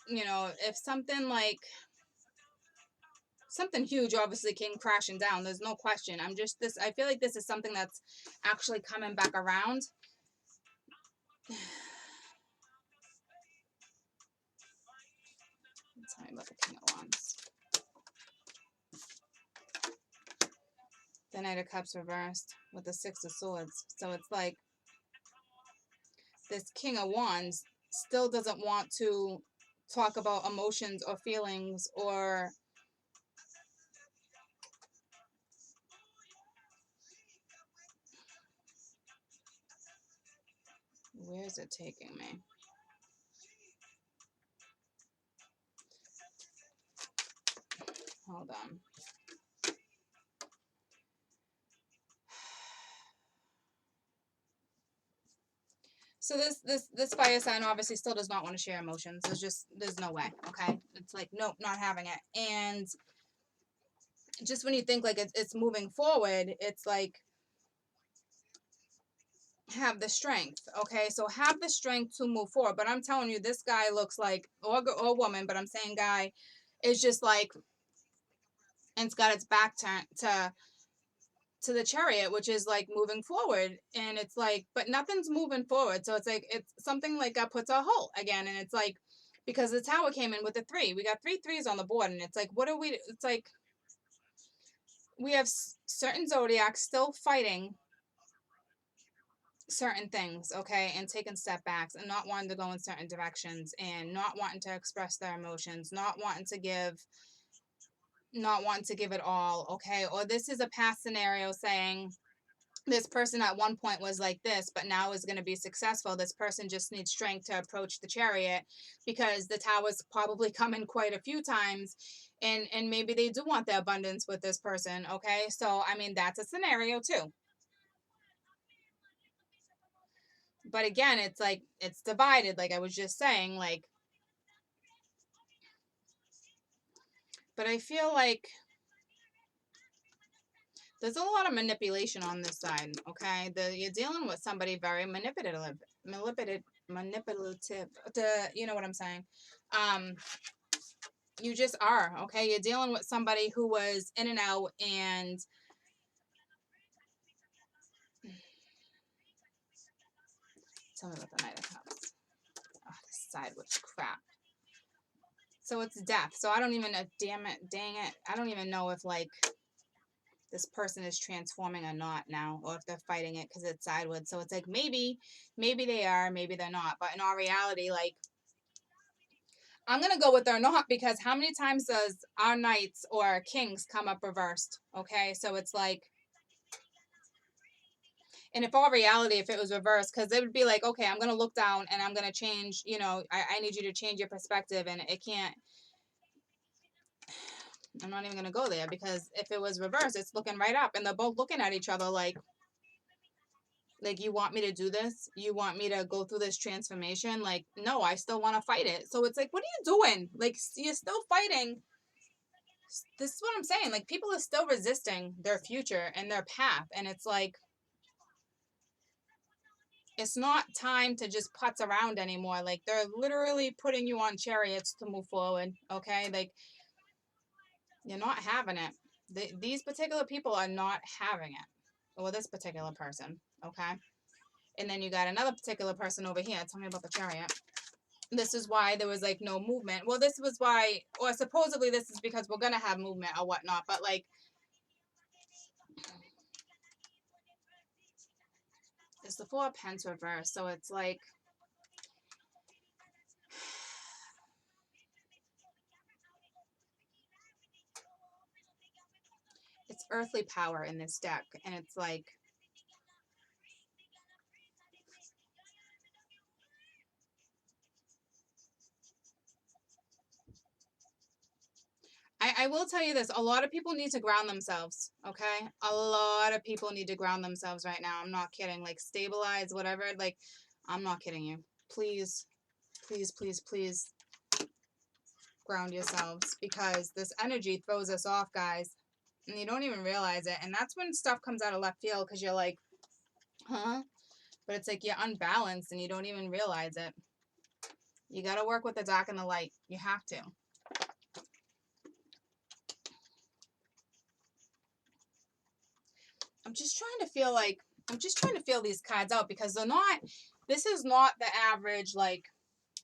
you know, if something like, something huge obviously came crashing down, there's no question. I'm just, this, I feel like this is something that's actually coming back around. Tell me about the King of Wands. The Knight of Cups reversed with the Six of Swords. So it's like this King of Wands still doesn't want to talk about emotions or feelings or where is it taking me? Hold on. So this fire sign obviously still does not want to share emotions. There's no way. Okay, it's like nope, not having it. And just when you think like it's moving forward, it's like have the strength. Okay, so have the strength to move forward. But I'm telling you, this guy looks like or woman, but I'm saying guy is just like, and it's got its back turned to the Chariot, which is like moving forward, and it's like, but nothing's moving forward, so it's like it's something like that puts a halt again, and it's like because the Tower came in with a 3, we got 3 threes on the board, and it's like what are we, it's like we have certain zodiacs still fighting certain things, okay, and taking step backs and not wanting to go in certain directions and not wanting to express their emotions, not wanting to give it all, okay, or this is a past scenario saying this person at one point was like this, but now is going to be successful. This person just needs strength to approach the Chariot because the Tower's probably come in quite a few times, and maybe they do want the abundance with this person, okay? So, I mean, that's a scenario too. But again, it's like, it's divided, like I was just saying, like, but I feel like there's a lot of manipulation on this side, okay? You're dealing with somebody very manipulative, you know what I'm saying? You just are, okay? You're dealing with somebody who was in and out, and tell me about the Knight of Cups. Oh, this side was crap. So it's death. So I don't even know, damn it, dang it. I don't even know if like this person is transforming or not now, or if they're fighting it because it's sideways. So it's like maybe they are, maybe they're not. But in all reality, like I'm going to go with they're not, because how many times does our knights or kings come up reversed? Okay, so it's like, and if all reality, if it was reversed, because it would be like, okay, I'm going to look down and I'm going to change, you know, I need you to change your perspective, and it can't, I'm not even going to go there, because if it was reversed, it's looking right up and they're both looking at each other like, you want me to do this? You want me to go through this transformation? Like, no, I still want to fight it. So it's like, what are you doing? Like, you're still fighting. This is what I'm saying. Like, people are still resisting their future and their path. And it's like, it's not time to just putz around anymore. Like, they're literally putting you on chariots to move forward. Okay? Like, you're not having it. These particular people are not having it. Or this particular person. Okay? And then you got another particular person over here. Tell me about the chariot. This is why there was like no movement. Well, this was why, or supposedly this is because we're gonna have movement or whatnot, but like, it's the Four of Pence reverse, so it's like, it's earthly power in this deck, and it's like, I will tell you this, a lot of people need to ground themselves, okay? A lot of people need to ground themselves right now. I'm not kidding. Like, stabilize, whatever. Like, I'm not kidding you. Please, please, please, please ground yourselves, because this energy throws us off, guys. And you don't even realize it. And that's when stuff comes out of left field, because you're like, huh? But it's like you're unbalanced and you don't even realize it. You got to work with the dark and the light. You have to. I'm just trying to feel these cards out, because they're not, this is not the average, like,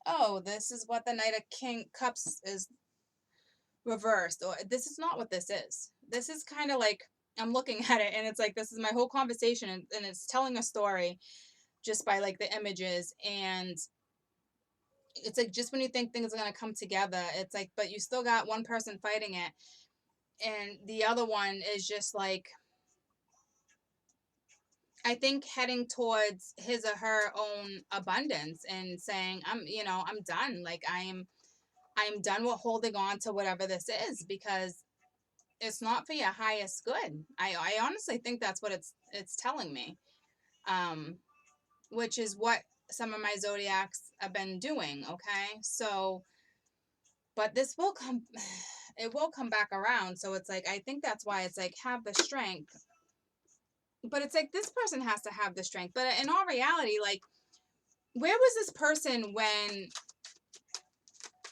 oh, this is what the Knight of King Cups is reversed. Or this is not what this is. This is kind of like, I'm looking at it and it's like, this is my whole conversation, and it's telling a story just by like the images. And it's like, just when you think things are going to come together, it's like, but you still got one person fighting it, and the other one is just like, I think heading towards his or her own abundance and saying, I'm done. Like, I'm done with holding on to whatever this is, because it's not for your highest good. I honestly think that's what it's telling me. Which is what some of my zodiacs have been doing, okay? So, but this will come, it will come back around. So it's like, I think that's why it's like, have the strength. But it's like, this person has to have the strength. But in all reality, like, where was this person when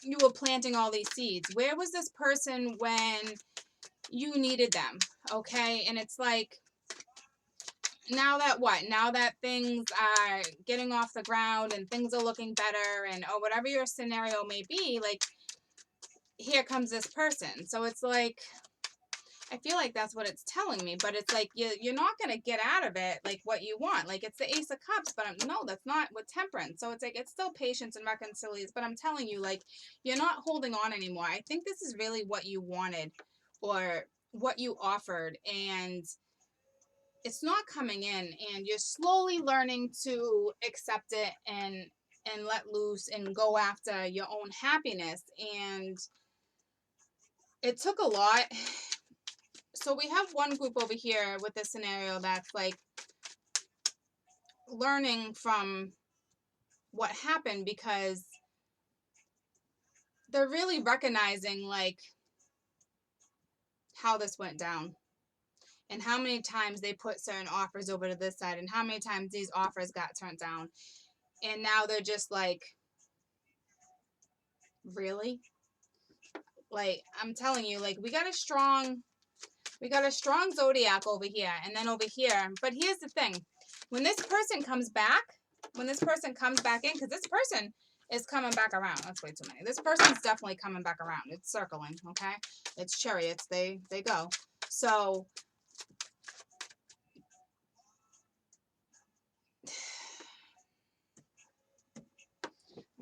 you were planting all these seeds? Where was this person when you needed them? Okay? And it's like, now that what? Now that things are getting off the ground and things are looking better, and or whatever your scenario may be, like, here comes this person. So it's like, I feel like that's what it's telling me, but it's like, you're not going to get out of it like what you want. Like, it's the Ace of Cups, but no, that's not with Temperance. So it's like, it's still patience and reconciliation, but I'm telling you, like, you're not holding on anymore. I think this is really what you wanted, or what you offered, and it's not coming in, and you're slowly learning to accept it and let loose and go after your own happiness. And it took a lot. So we have one group over here with this scenario that's like learning from what happened, because they're really recognizing like how this went down, and how many times they put certain offers over to this side, and how many times these offers got turned down. And now they're just like, really? Like, I'm telling you, like, we got a strong zodiac over here, and then over here. But here's the thing. When this person comes back in, because this person is coming back around. That's way too many. This person's definitely coming back around. It's circling, okay? It's chariots. They go. So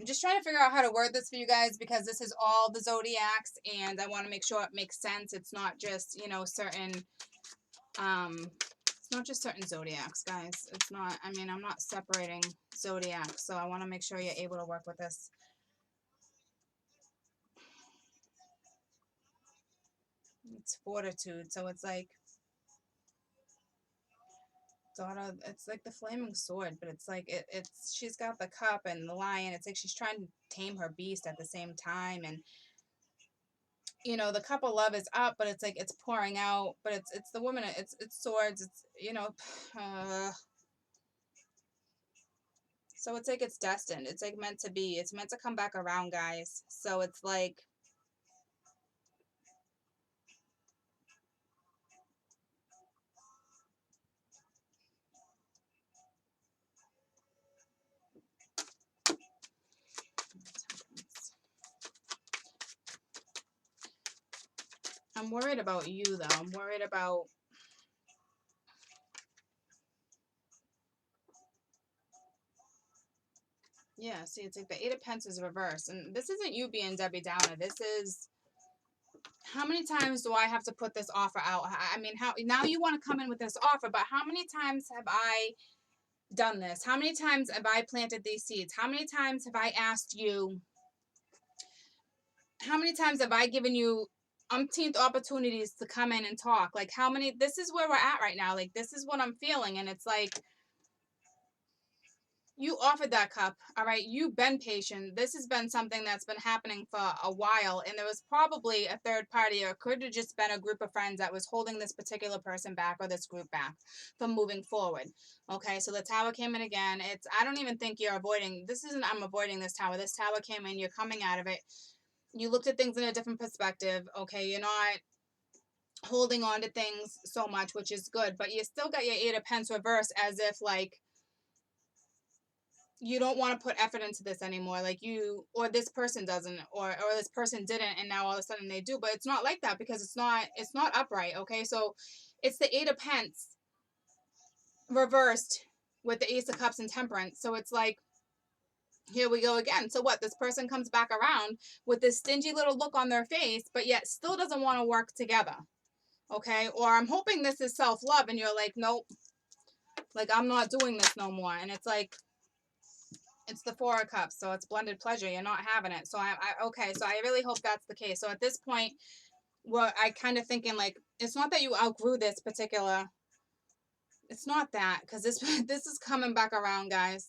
I'm just trying to figure out how to word this for you guys because this is all the Zodiacs and I want to make sure it makes sense. It's not just, you know, certain, it's not just certain Zodiacs, guys. It's not, I mean, I'm not separating Zodiacs, so I want to make sure you're able to work with this. It's fortitude, so it's like, daughter, it's like the flaming sword, but it's like it's she's got the cup and the lion. It's like she's trying to tame her beast at the same time, and you know the cup of love is up, but it's like it's pouring out, but it's the woman, it's swords, it's you know, so it's like it's destined, it's like meant to be, it's meant to come back around, guys. So it's like I'm worried about you though. I'm worried about yeah, see, it's like the Eight of Pentacles reversed. And this isn't you being Debbie Downer. This is, how many times do I have to put this offer out? I mean, how now you want to come in with this offer, but how many times have I done this? How many times have I planted these seeds? How many times have I asked you? How many times have I given you umpteenth opportunities to come in and talk? Like, how many? This is where we're at right now. Like, this is what I'm feeling. And it's like, you offered that cup, all right? You've been patient. This has been something that's been happening for a while, and there was probably a third party, or it could have just been a group of friends that was holding this particular person back or this group back from moving forward. Okay, so the tower came in again. It's, I don't even think you're avoiding, this isn't I'm avoiding this tower. This tower came in, you're coming out of it. You looked at things in a different perspective. Okay, you're not holding on to things so much, which is good, but you still got your Eight of Pentacles reversed, as if like you don't want to put effort into this anymore, like you, or this person doesn't, or this person didn't, and now all of a sudden they do. But it's not like that, because it's not upright. Okay, so it's the Eight of Pentacles reversed with the Ace of Cups and Temperance. So it's like, here we go again. So what, this person comes back around with this stingy little look on their face, but yet still doesn't want to work together. Okay, or I'm hoping this is self-love, and you're like, nope, like I'm not doing this no more. And it's like, it's the Four of Cups, so it's blended pleasure. You're not having it. So I okay, so I really hope that's the case. So at this point, what I kind of thinking, like, it's not that you outgrew this particular, it's not that, because this this is coming back around, guys.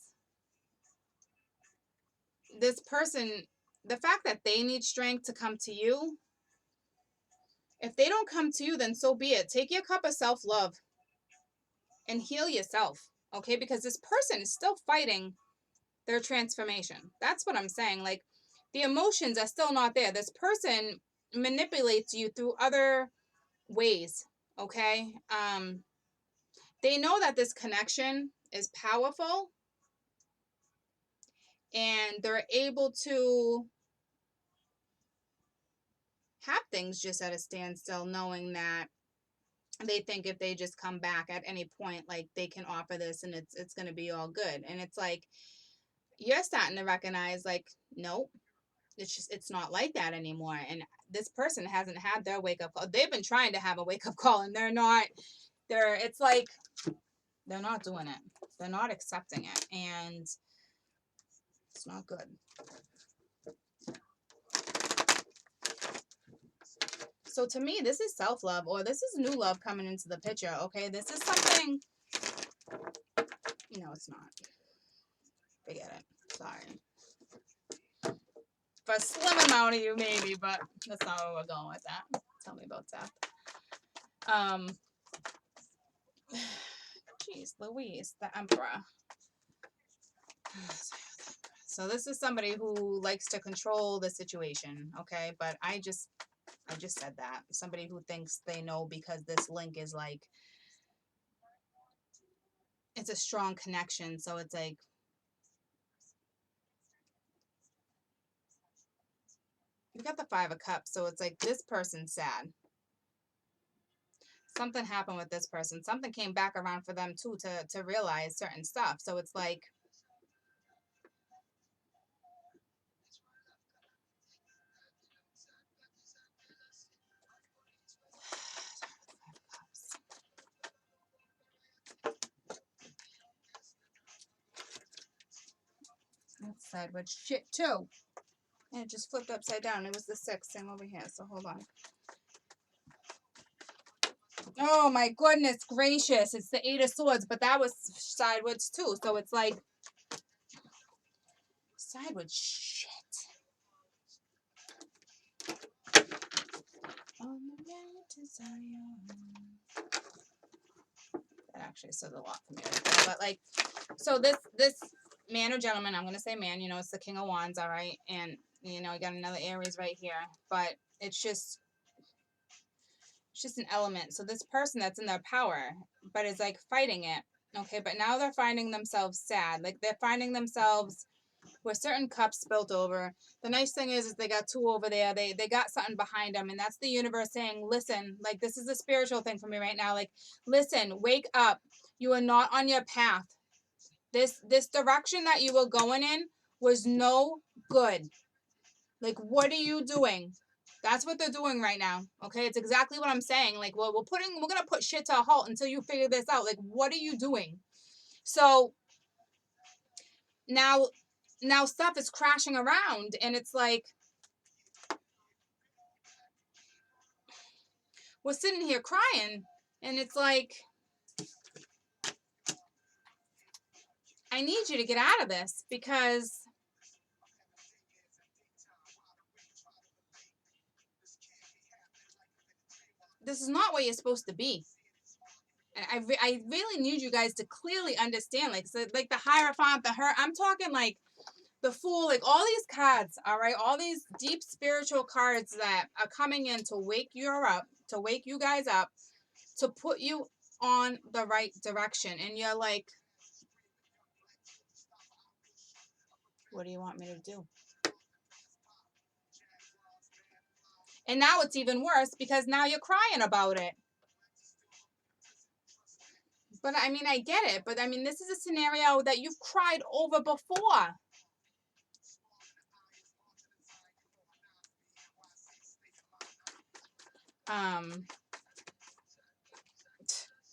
This person, the fact that they need strength to come to you, if they don't come to you, then so be it. Take your cup of self-love and heal yourself, okay? Because this person is still fighting their transformation. That's what I'm saying. Like, the emotions are still not there. This person manipulates you through other ways, okay? They know that this connection is powerful, and they're able to have things just at a standstill, knowing that they think if they just come back at any point, like they can offer this and it's going to be all good. And it's like, you're starting to recognize, like, nope, it's just, it's not like that anymore. And this person hasn't had their wake up call. They've been trying to have a wake up call, and it's like they're not doing it. They're not accepting it, and it's not good. So to me, this is self-love, or this is new love coming into the picture. Okay, this is something, no, it's not. Forget it. Sorry. For a slim amount of you, maybe, but that's not where we're going with that. Tell me about that. Jeez Louise, the Emperor. So this is somebody who likes to control the situation, okay? But I just said that. Somebody who thinks they know, because this link is like, it's a strong connection. So it's like, you got the Five of Cups. So it's like, this person's sad. Something happened with this person. Something came back around for them too, to realize certain stuff. So it's like, That's sideways shit too. And it just flipped upside down. It was the 6th thing over here, so hold on. Oh my goodness gracious. It's the 8 of Swords, but that was sideways too. So it's like sideways shit. On the road to Zion. That actually says a lot for me right there. But like, so this man or gentleman, I'm gonna say man, you know, it's the King of Wands, all right? And you know, you got another Aries right here. But it's just an element. So this person that's in their power, but is like fighting it. Okay, but now they're finding themselves sad. Like they're finding themselves with certain cups spilt over. The nice thing is they got 2 over there. They got something behind them, and that's the universe saying, listen, like this is a spiritual thing for me right now. Like, listen, wake up. You are not on your path. This direction that you were going in was no good. Like, what are you doing? That's what they're doing right now. Okay, it's exactly what I'm saying. Like, well, we're gonna put shit to a halt until you figure this out. Like, what are you doing? So now stuff is crashing around, and it's like we're sitting here crying, and it's like I need you to get out of this because this is not what you're supposed to be. And I really need you guys to clearly understand, like, so, like the Hierophant, the Her. I'm talking like the Fool, like all these cards, all right, all these deep spiritual cards that are coming in to wake you guys up, to put you on the right direction. And you're like, what do you want me to do? And now it's even worse because now you're crying about it. But I mean, I get it. But I mean, this is a scenario that you've cried over before. I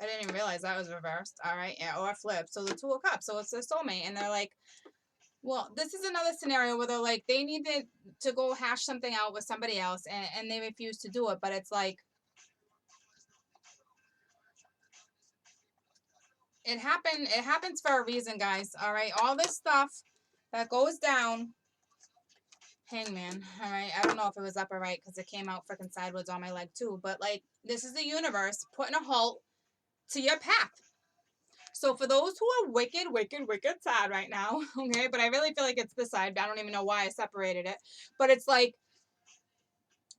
didn't even realize that was reversed. All right, yeah, or flipped. So the 2 of Cups. So it's their soulmate, and they're like, well, this is another scenario where they're like, they need to go hash something out with somebody else, and they refuse to do it. But it's like, it happened. It happens for a reason, guys. All right, all this stuff that goes down. Hangman. All right, I don't know if it was up or right because it came out freaking sideways on my leg too. But like, this is the universe putting a halt to your path. So for those who are wicked sad right now, okay, but I really feel like it's this side. I don't even know why I separated it. But it's like,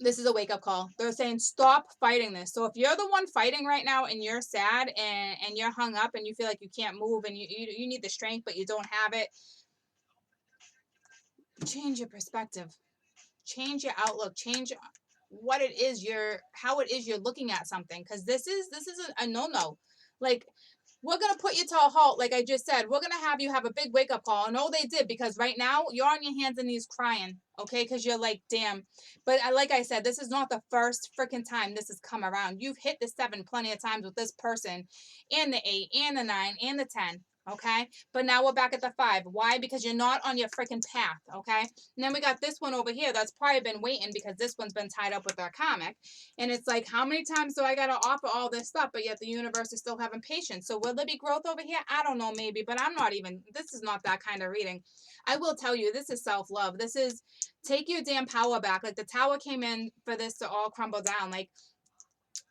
this is a wake-up call. They're saying, stop fighting this. So if you're the one fighting right now and you're sad and you're hung up and you feel like you can't move and you need the strength but you don't have it, change your perspective. Change your outlook. Change what it is how it is you're looking at something. Because this is a no-no. Like, we're going to put you to a halt, like I just said. We're going to have you have a big wake-up call. And they did, because right now, you're on your hands and knees crying, okay? Because you're like, damn. But like I said, this is not the first freaking time this has come around. You've hit the 7 plenty of times with this person, and the 8, and the 9, and the 10, okay? But now we're back at the 5. Why? Because you're not on your freaking path, okay? And then we got this one over here that's probably been waiting because this one's been tied up with our comic. And it's like, how many times do I got to offer all this stuff, but yet the universe is still having patience? So will there be growth over here? I don't know, maybe, but this is not that kind of reading. I will tell you, this is self-love. This is take your damn power back. Like, the tower came in for this to all crumble down. Like,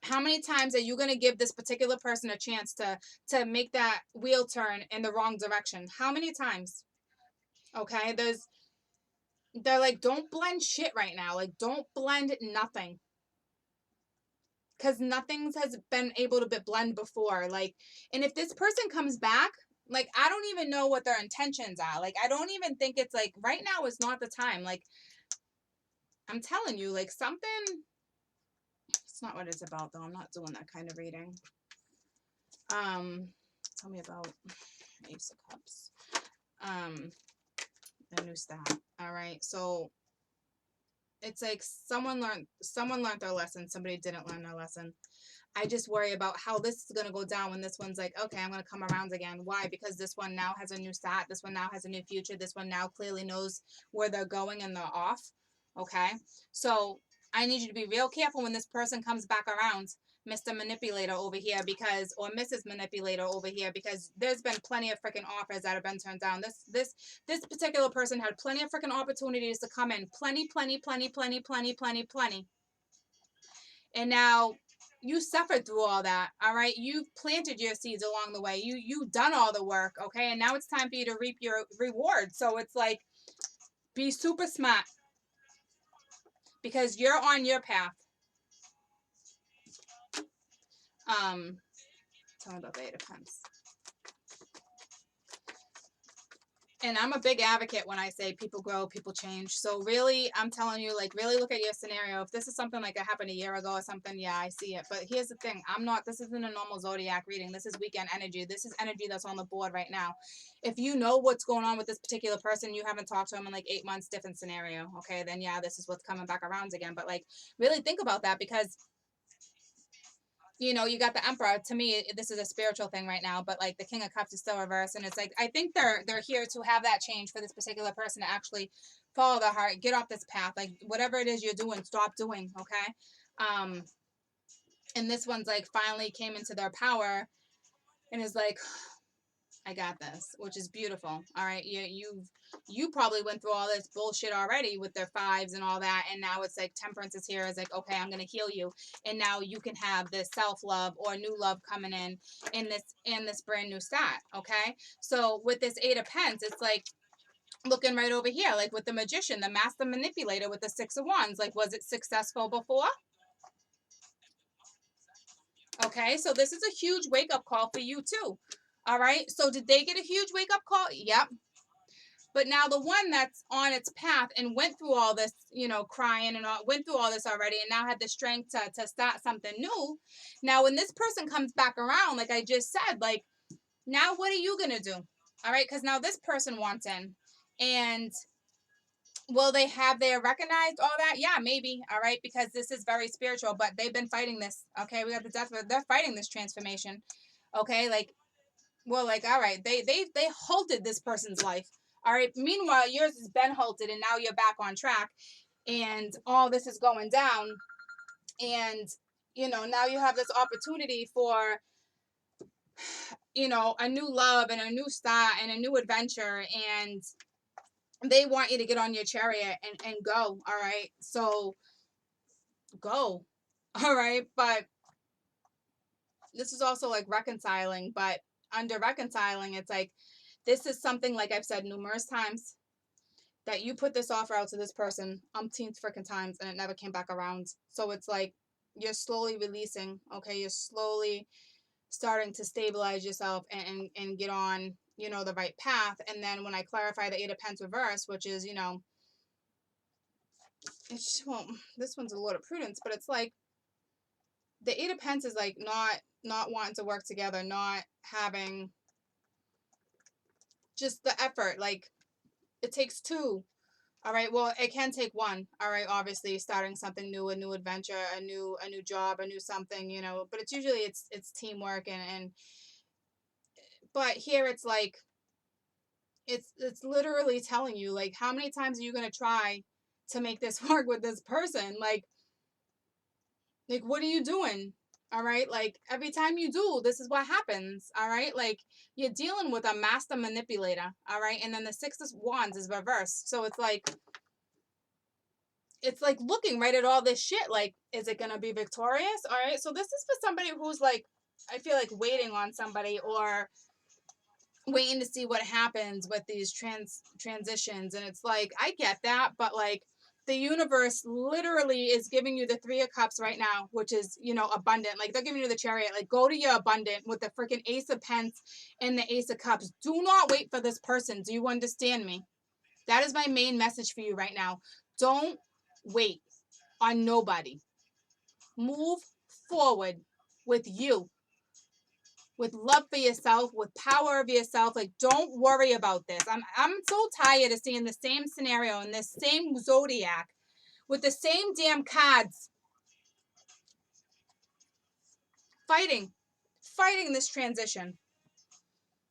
how many times are you going to give this particular person a chance to make that wheel turn in the wrong direction? How many times? Okay, they're like, don't blend shit right now. Like, don't blend nothing. Because nothing has been able to blend before. Like, and if this person comes back, like, I don't even know what their intentions are. Like, I don't even think it's like, right now is not the time. Like, I'm telling you, like, something, it's not what it's about, though. I'm not doing that kind of reading. Tell me about Ace of Cups. The new stat. All right, so it's like someone learned their lesson. Somebody didn't learn their lesson. I just worry about how this is going to go down when this one's like, okay, I'm going to come around again. Why? Because this one now has a new start. This one now has a new future. This one now clearly knows where they're going and they're off. Okay? So I need you to be real careful when this person comes back around, Mr. Manipulator over here, because, or Mrs. Manipulator over here, because there's been plenty of freaking offers that have been turned down. This particular person had plenty of freaking opportunities to come in. Plenty. And now you suffered through all that, all right? You've planted your seeds along the way. You've done all the work, okay? And now it's time for you to reap your reward. So it's like, be super smart because you're on your path. Tell me about the Eight of Pentacles. And I'm a big advocate when I say people grow, people change. So really, I'm telling you, like, really look at your scenario. If this is something like it happened a year ago or something, yeah, I see it. But here's the thing. This isn't a normal zodiac reading. This is weekend energy. This is energy that's on the board right now. If you know what's going on with this particular person, you haven't talked to him in like 8 months, different scenario. Okay, then yeah, this is what's coming back around again. But like, really think about that because you know, you got the Emperor. To me, this is a spiritual thing right now, but like the King of Cups is still reversed, and it's like I think they're here to have that change for this particular person to actually follow their heart, get off this path, like whatever it is you're doing, stop doing, okay? And this one's like finally came into their power, and is like, I got this, which is beautiful. All right, you probably went through all this bullshit already with their fives and all that, and now it's like Temperance is here. Is like, okay, I'm gonna heal you, and now you can have this self love or new love coming in this brand new start. Okay, so with this Eight of Pentacles, it's like looking right over here, like with the Magician, the Master Manipulator with the Six of Wands. Like, was it successful before? Okay, so this is a huge wake up call for you too. All right, so did they get a huge wake up call? Yep. But now the one that's on its path and went through all this, you know, crying and all, went through all this already and now had the strength to start something new. Now, when this person comes back around, like I just said, like, now what are you going to do? All right, because now this person wants in. And will they recognized all that? Yeah, maybe. All right, because this is very spiritual, but they've been fighting this. Okay, we got the death, they're fighting this transformation. Okay, like, well, like, all right, they halted this person's life. All right. Meanwhile, yours has been halted, and now you're back on track, and all this is going down, and you know now you have this opportunity for you know a new love and a new start and a new adventure, and they want you to get on your chariot and go. All right, so go. All right, but this is also like reconciling, but under reconciling, it's like this is something like I've said numerous times that you put this offer out to this person umpteenth freaking times and it never came back around. So it's like you're slowly releasing, okay? You're slowly starting to stabilize yourself and get on, you know, the right path. And then when I clarify the Eight of Pentacles reverse, which is, you know, it's, well, this one's a Lord of Prudence, but it's like the Eight of Pentacles is like not wanting to work together, not having just the effort. Like it takes two. All right. Well, it can take one. All right. Obviously, starting something new, a new adventure, a new job, a new something, you know. But it's usually it's teamwork and. But here it's like, it's literally telling you like how many times are you gonna try to make this work with this person? Like what are you doing? All right. Like every time you do, this is what happens. All right. Like you're dealing with a master manipulator. All right. And then the Six of Wands is reversed. So it's like looking right at all this shit. Like, is it going to be victorious? All right. So this is for somebody who's like, I feel like waiting on somebody or waiting to see what happens with these transitions. And it's like, I get that, but like the universe literally is giving you the Three of Cups right now, which is, you know, abundant. Like they're giving you the Chariot, like go to your abundant with the freaking Ace of Pentacles and the Ace of Cups. Do not wait for this person. Do you understand me? That is my main message for you right now. Don't wait on nobody. Move forward with you, with love for yourself, with power of yourself. Like, don't worry about this. I'm so tired of seeing the same scenario in this same zodiac with the same damn cards. fighting this transition.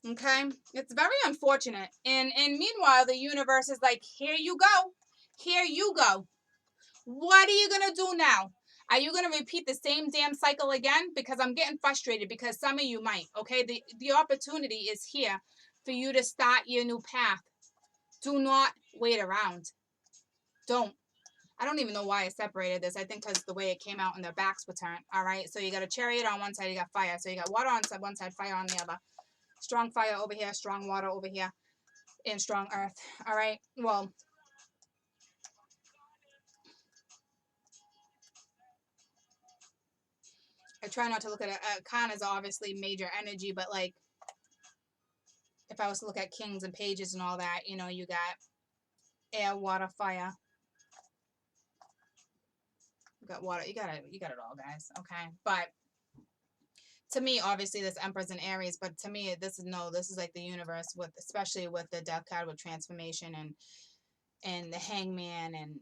Okay, it's very unfortunate. And meanwhile, the universe is like, here you go, here you go. What are you gonna do now? Are you gonna repeat the same damn cycle again? Because I'm getting frustrated because some of you might. Okay, the opportunity is here for you to start your new path. Do not wait around. Don't. I don't even know why I separated this. I think because the way it came out and their backs were turned. All right, so you got a chariot on one side, you got fire. So you got water on one side, fire on the other. Strong fire over here, strong water over here, and strong earth. All right, well, I try not to look at it. Khan is obviously major energy, but like, if I was to look at kings and pages and all that, you know, you got air, water, fire. You got water. You got it all, guys. Okay, but to me, obviously, this Emperor's in Aries, but to me, this is like the universe with, especially with the Death card with transformation and the Hangman, and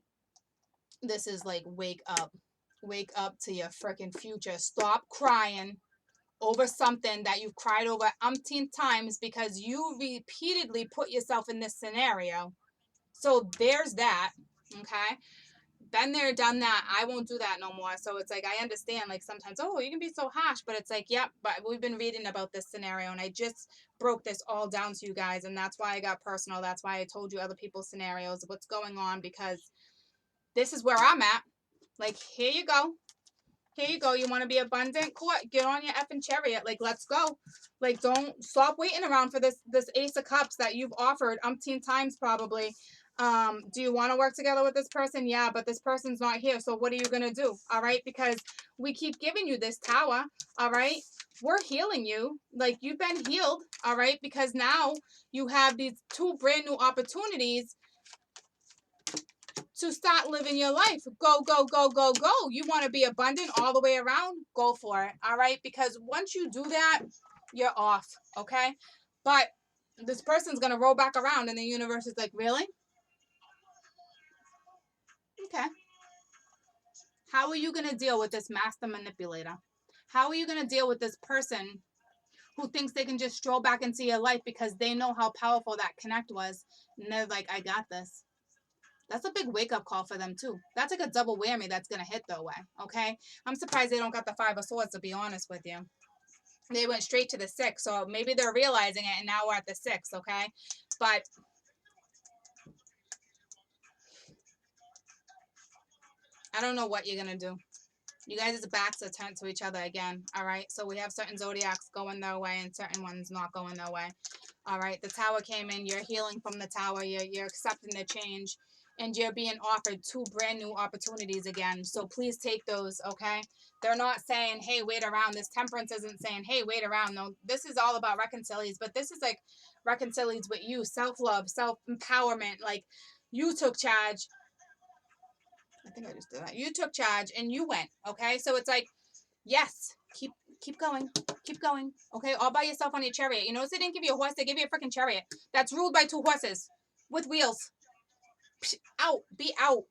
this is like wake up to your freaking future. Stop crying over something that you've cried over umpteen times because you repeatedly put yourself in this scenario. So there's that. Okay. Been there, done that. I won't do that no more. So it's like, I understand, like, sometimes, oh, you can be so harsh, but it's like, yep, but we've been reading about this scenario and I just broke this all down to you guys. And that's why I got personal. That's why I told you other people's scenarios, what's going on, because this is where I'm at. Like, here you go. Here you go. You want to be abundant? Cool. Get on your effing chariot. Like, let's go. Like, don't stop waiting around for this Ace of Cups that you've offered umpteen times probably. Do you want to work together with this person? Yeah, but this person's not here. So what are you going to do? All right. Because we keep giving you this tower. All right. We're healing you. Like, you've been healed. All right. Because now you have these two brand new opportunities to start living your life. Go, go, go, go, go. You want to be abundant all the way around? Go for it. All right. Because once you do that, you're off. Okay. But this person's going to roll back around and the universe is like, really? Okay. How are you going to deal with this master manipulator? How are you going to deal with this person who thinks they can just stroll back into your life because they know how powerful that connect was? And they're like, I got this. That's a big wake-up call for them, too. That's like a double whammy that's going to hit their way, okay? I'm surprised they don't got the Five of Swords, to be honest with you. They went straight to the 6, so maybe they're realizing it, and now we're at the 6, okay? But I don't know what you're going to do. You guys' backs are turned to each other again, all right? So we have certain Zodiacs going their way and certain ones not going their way, all right? The Tower came in. You're healing from the Tower. You're accepting the change, and you're being offered 2 brand new opportunities again. So please take those, okay? They're not saying, hey, wait around. This Temperance isn't saying, hey, wait around. No, this is all about reconcilies, but this is like reconcilies with you, self-love, self-empowerment. Like, you took charge. I think I just did that. You took charge and you went, okay? So it's like, yes, keep going. Keep going, okay? All by yourself on your chariot. You notice they didn't give you a horse. They gave you a freaking chariot that's ruled by 2 horses with wheels. Psh, out. Be out,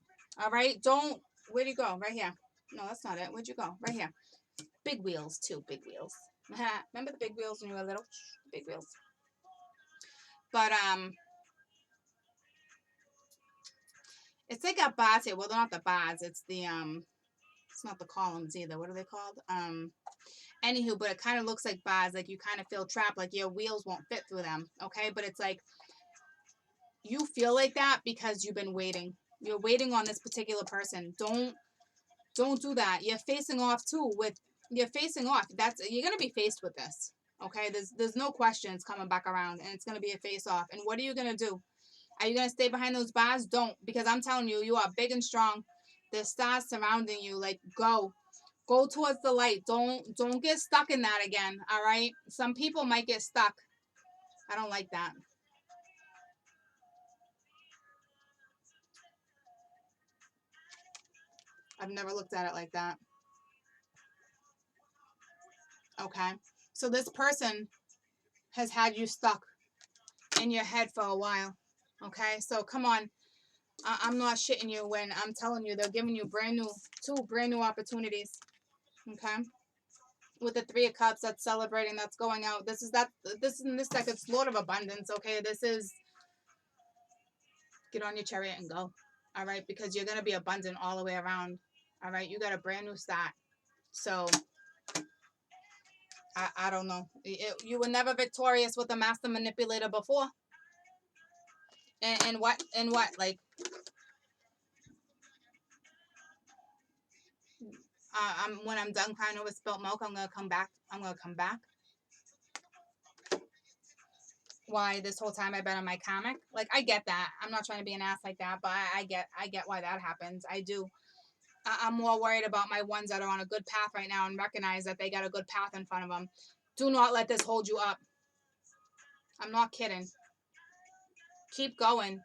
all right? Don't. Where'd you go? Right here. No, that's not it. Where'd you go? Right here. Big wheels, too. Big wheels. Remember the big wheels when you were little? Big wheels. But, it's like a bars here. Well, they're not the bars. It's the, it's not the columns either. What are they called? Anywho, but it kind of looks like bars. Like, you kind of feel trapped. Like, your wheels won't fit through them. Okay? But it's like, you feel like that because you've been waiting. You're waiting on this particular person. Don't do that. You're facing off too you're facing off. You're going to be faced with this. Okay? There's no questions coming back around, and it's going to be a face off. And what are you going to do? Are you going to stay behind those bars? Don't, because I'm telling you, you are big and strong. There's stars surrounding you. Like, go towards the light. Don't get stuck in that again. All right? Some people might get stuck. I don't like that. I've never looked at it like that. Okay? So this person has had you stuck in your head for a while. Okay? So come on. I'm not shitting you when I'm telling you they're giving you 2 brand new opportunities. Okay? with the Three of Cups, that's celebrating, that's going out. This is in this deck, it's Lord of Abundance, okay? This is get on your chariot and go, all right? Because you're going to be abundant all the way around, all right? You got a brand new start. So, I don't know. You were never victorious with a master manipulator before. And what? Like, when I'm done crying over spilt milk, I'm going to come back. I'm going to come back. Why this whole time I've been on my comic? Like, I get that. I'm not trying to be an ass like that, but I get why that happens. I do. I'm more worried about my ones that are on a good path right now and recognize that they got a good path in front of them. Do not let this hold you up. I'm not kidding. Keep going.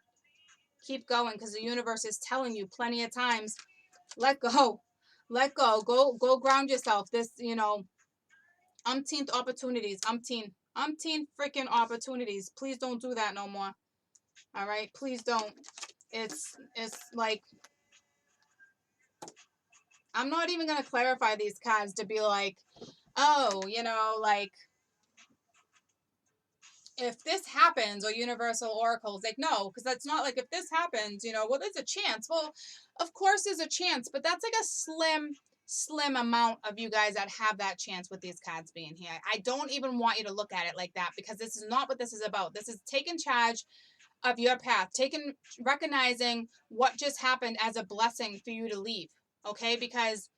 Keep going, because the universe is telling you plenty of times, let go. Let go. Go ground yourself. This, umpteenth opportunities. Umpteen freaking opportunities. Please don't do that no more. All right? Please don't. It's like, I'm not even going to clarify these cards to be like, oh, like, if this happens, or universal oracles, like, no, because that's not like, if this happens, well, there's a chance. Well, of course there's a chance, but that's like a slim amount of you guys that have that chance with these cards being here. I don't even want you to look at it like that, because this is not what this is about. This is taking charge of your path, recognizing what just happened as a blessing for you to leave, okay? Because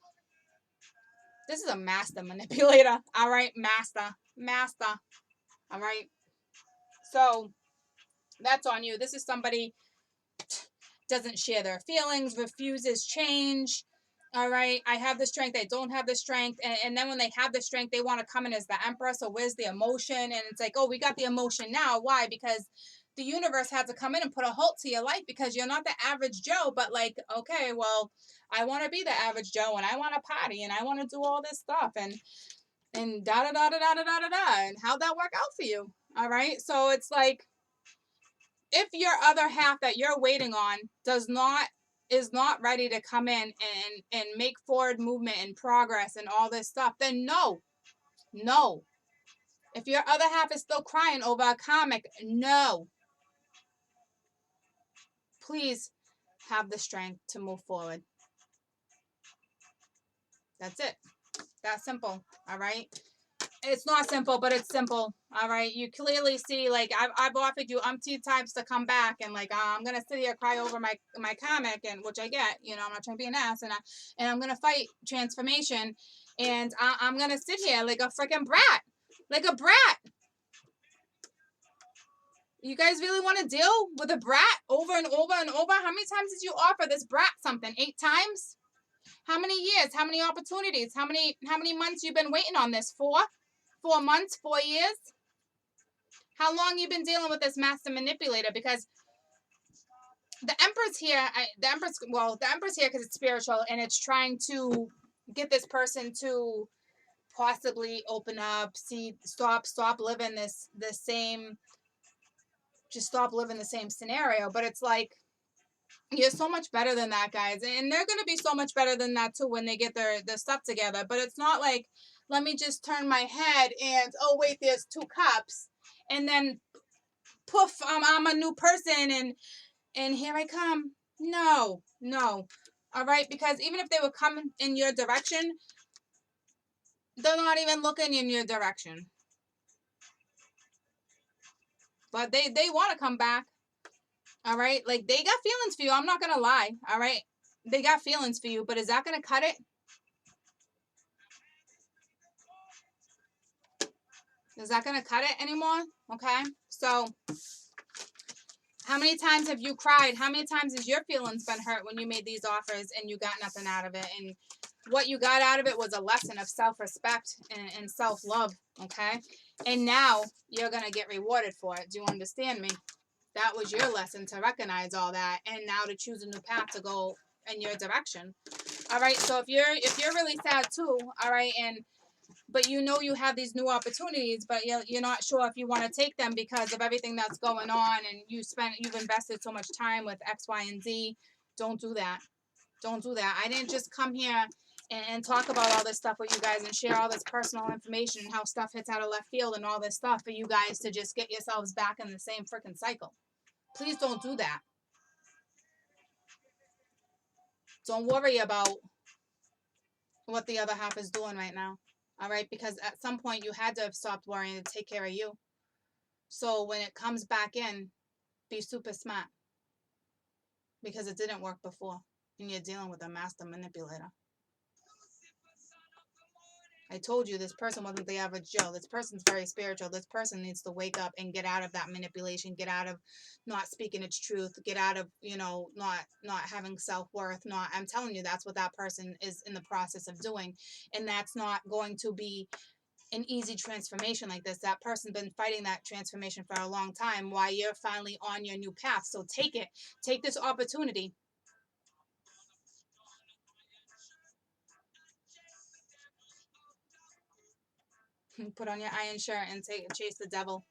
this is a master manipulator, all right? Master, all right? So that's on you. This is somebody doesn't share their feelings, refuses change. All right, I have the strength, I don't have the strength. And then when they have the strength, they want to come in as the empress. So where's the emotion? And it's like, oh, we got the emotion now. Why? Because the universe had to come in and put a halt to your life, because you're not the average Joe. But like, okay, well, I want to be the average Joe, and I want to party, and I want to do all this stuff, and da da da da da da da da. And how'd that work out for you? All right, so it's like, if your other half that you're waiting on is not ready to come in and make forward movement and progress and all this stuff, then no. If your other half is still crying over a comic, no. Please have the strength to move forward. That's it. That's simple. All right. It's not simple, but it's simple. All right. You clearly see, like, I've offered you umpteen times to come back, and like, I'm gonna sit here cry over my comic, and which I get. I'm not trying to be an ass, and I'm gonna fight transformation, and I'm gonna sit here like a freaking brat, like a brat. You guys really want to deal with a brat over and over and over? How many times did you offer this brat something? 8 times? How many years? How many opportunities? How many months you been waiting on this for? 4 months? 4 years? How long you been dealing with this master manipulator? Because the Empress here, the Empress here because it's spiritual, and it's trying to get this person to possibly open up, stop living the same, just stop living the same scenario. But it's like, you're so much better than that, guys. And they're going to be so much better than that too when they get their stuff together. But it's not like, let me just turn my head and, oh wait, there's 2 cups, and then poof, I'm a new person, and here I come. No. All right, because even if they were coming in your direction, they're not even looking in your direction. But they want to come back. All right, like, they got feelings for you. I'm not gonna lie. All right, they got feelings for you, but is that gonna cut it? Is that gonna cut it anymore? Okay, so how many times have you cried? How many times has your feelings been hurt when you made these offers and you got nothing out of it? And what you got out of it was a lesson of self-respect and self-love, okay? And now you're going to get rewarded for it. Do you understand me? That was your lesson, to recognize all that, and now to choose a new path to go in your direction. All right, so if you're really sad too, all right, but you have these new opportunities, but you're not sure if you want to take them because of everything that's going on, and you've invested so much time with X, Y, and Z. Don't do that. I didn't just come here and talk about all this stuff with you guys and share all this personal information and how stuff hits out of left field and all this stuff for you guys to just get yourselves back in the same freaking cycle. Please don't do that. Don't worry about what the other half is doing right now. All right? Because at some point you had to have stopped worrying to take care of you. So when it comes back in, be super smart. Because it didn't work before. And you're dealing with a master manipulator. I told you this person wasn't the average Joe. This person's very spiritual. This person needs to wake up and get out of that manipulation, get out of not speaking its truth, get out of, not having self-worth. I'm telling you, that's what that person is in the process of doing. And that's not going to be an easy transformation like this. That person's been fighting that transformation for a long time while you're finally on your new path. So take it. Take this opportunity. Put on your iron shirt and chase the devil.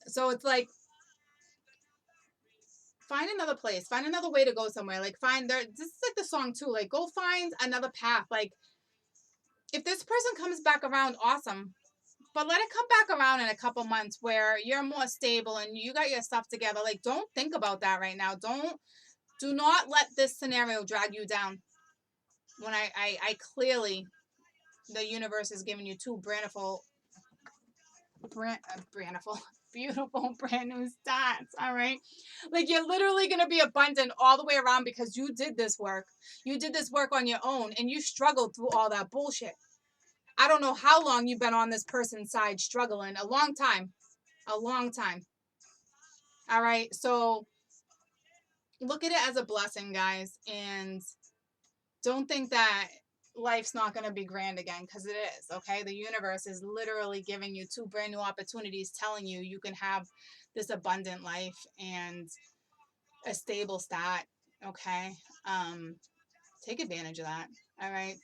So it's like, find another place, find another way to go somewhere. Like, this is like the song too, like, go find another path. Like, if this person comes back around, awesome, but let it come back around in a couple months where you're more stable and you got your stuff together. Like, don't think about that right now. Do not let this scenario drag you down when I clearly, the universe is giving you two beautiful brand new starts. All right, like, you're literally going to be abundant all the way around because you did this work. You did this work on your own and you struggled through all that bullshit. I don't know how long you've been on this person's side struggling. A long time. All right, so look at it as a blessing, guys, and don't think that life's not going to be grand again, because it is. Okay, the universe is literally giving you two brand new opportunities, telling you you can have this abundant life and a stable start. Okay, take advantage of that. All right,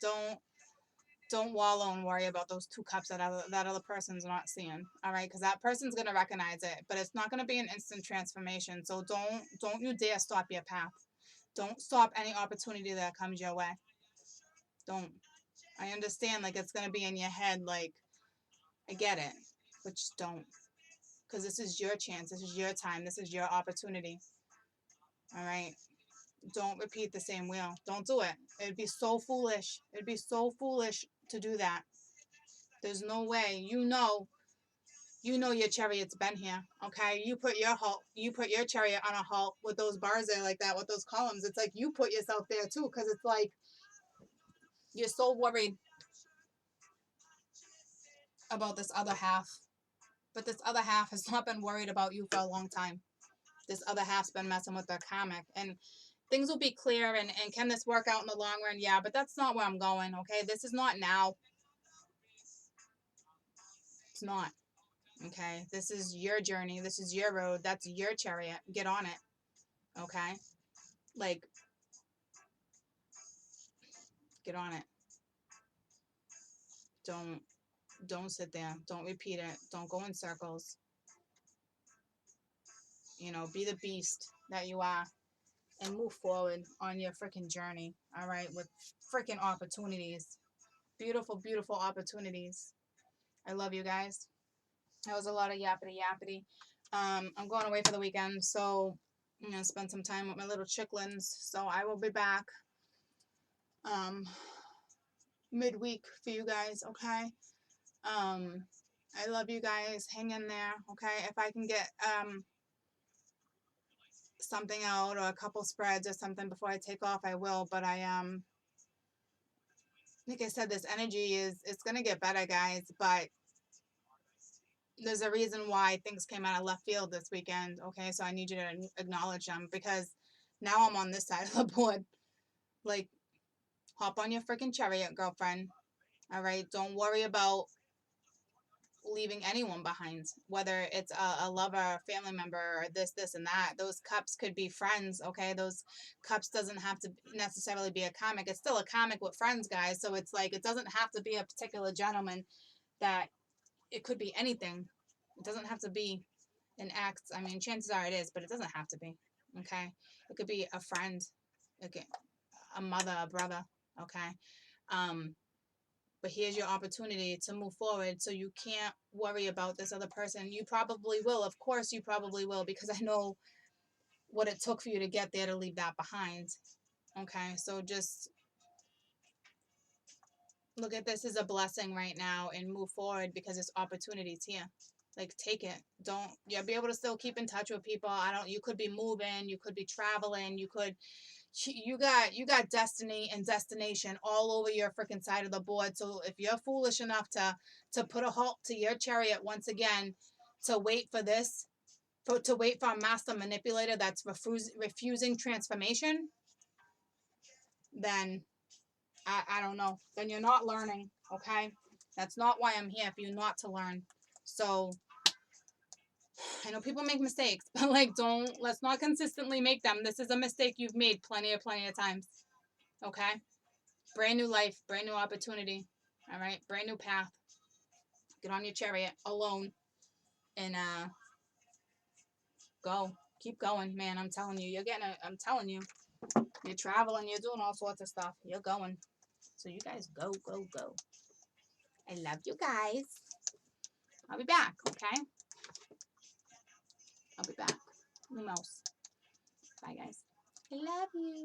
don't wallow and worry about those two cups that other person's not seeing. All right, because that person's going to recognize it, but it's not going to be an instant transformation. So don't you dare stop your path. Don't stop any opportunity that comes your way. Don't. I understand, like, it's going to be in your head, like, I get it, but just don't. Because this is your chance. This is your time. This is your opportunity. All right? Don't repeat the same wheel. Don't do it. It'd be so foolish. It'd be so foolish to do that. There's no way. You know your chariot's been here. Okay? You put your chariot on a halt with those bars there like that, with those columns. It's like you put yourself there too, because it's like you're so worried about this other half. But this other half has not been worried about you for a long time. This other half's been messing with their karmic. And things will be clear. And can this work out in the long run? Yeah, but that's not where I'm going, okay? This is not now. It's not. Okay? This is your journey. This is your road. That's your chariot. Get on it. Okay? Like, get on it. Don't sit there. Don't repeat it. Don't go in circles. Be the beast that you are and move forward on your freaking journey. All right? With freaking opportunities. Beautiful, beautiful opportunities. I love you guys. That was a lot of yappity. I'm going away for the weekend, so I'm going to spend some time with my little chicklins. So I will be back midweek for you guys, okay? I love you guys. Hang in there, okay? If I can get something out or a couple spreads or something before I take off, I will. But like I said, this energy it's going to get better, guys. But there's a reason why things came out of left field this weekend, okay? So I need you to acknowledge them, because now I'm on this side of the board. Like, hop on your freaking chariot, girlfriend. All right? Don't worry about leaving anyone behind, whether it's a lover, a family member, or this, and that. Those cups could be friends, okay? Those cups doesn't have to necessarily be a comic. It's still a comic with friends, guys. So it's like, it doesn't have to be a particular gentleman. That it could be anything. It doesn't have to be an ex. I mean, chances are it is, but it doesn't have to be. Okay? It could be a friend, okay, a mother, a brother. Okay? But here's your opportunity to move forward, so you can't worry about this other person. You probably will. Of course you probably will, because I know what it took for you to get there to leave that behind. Okay, so just look at this as a blessing right now and move forward, because it's opportunities here. Like, take it. Don't, you'll be able to still keep in touch with people. You could be moving, you could be traveling, you got destiny and destination all over your freaking side of the board. So if you're foolish enough to put a halt to your chariot once again, to wait for this, to wait for a master manipulator that's refusing transformation, then I don't know. Then you're not learning, okay? That's not why I'm here, for you not to learn. So I know people make mistakes, but like, let's not consistently make them. This is a mistake you've made plenty of times. Okay? Brand new life, brand new opportunity. All right? Brand new path. Get on your chariot alone and go. Keep going, man. I'm telling you. I'm telling you. You're traveling, you're doing all sorts of stuff. You're going. So you guys go, go, go. I love you guys. I'll be back, okay? I'll be back. Lumos. Bye, guys. I love you.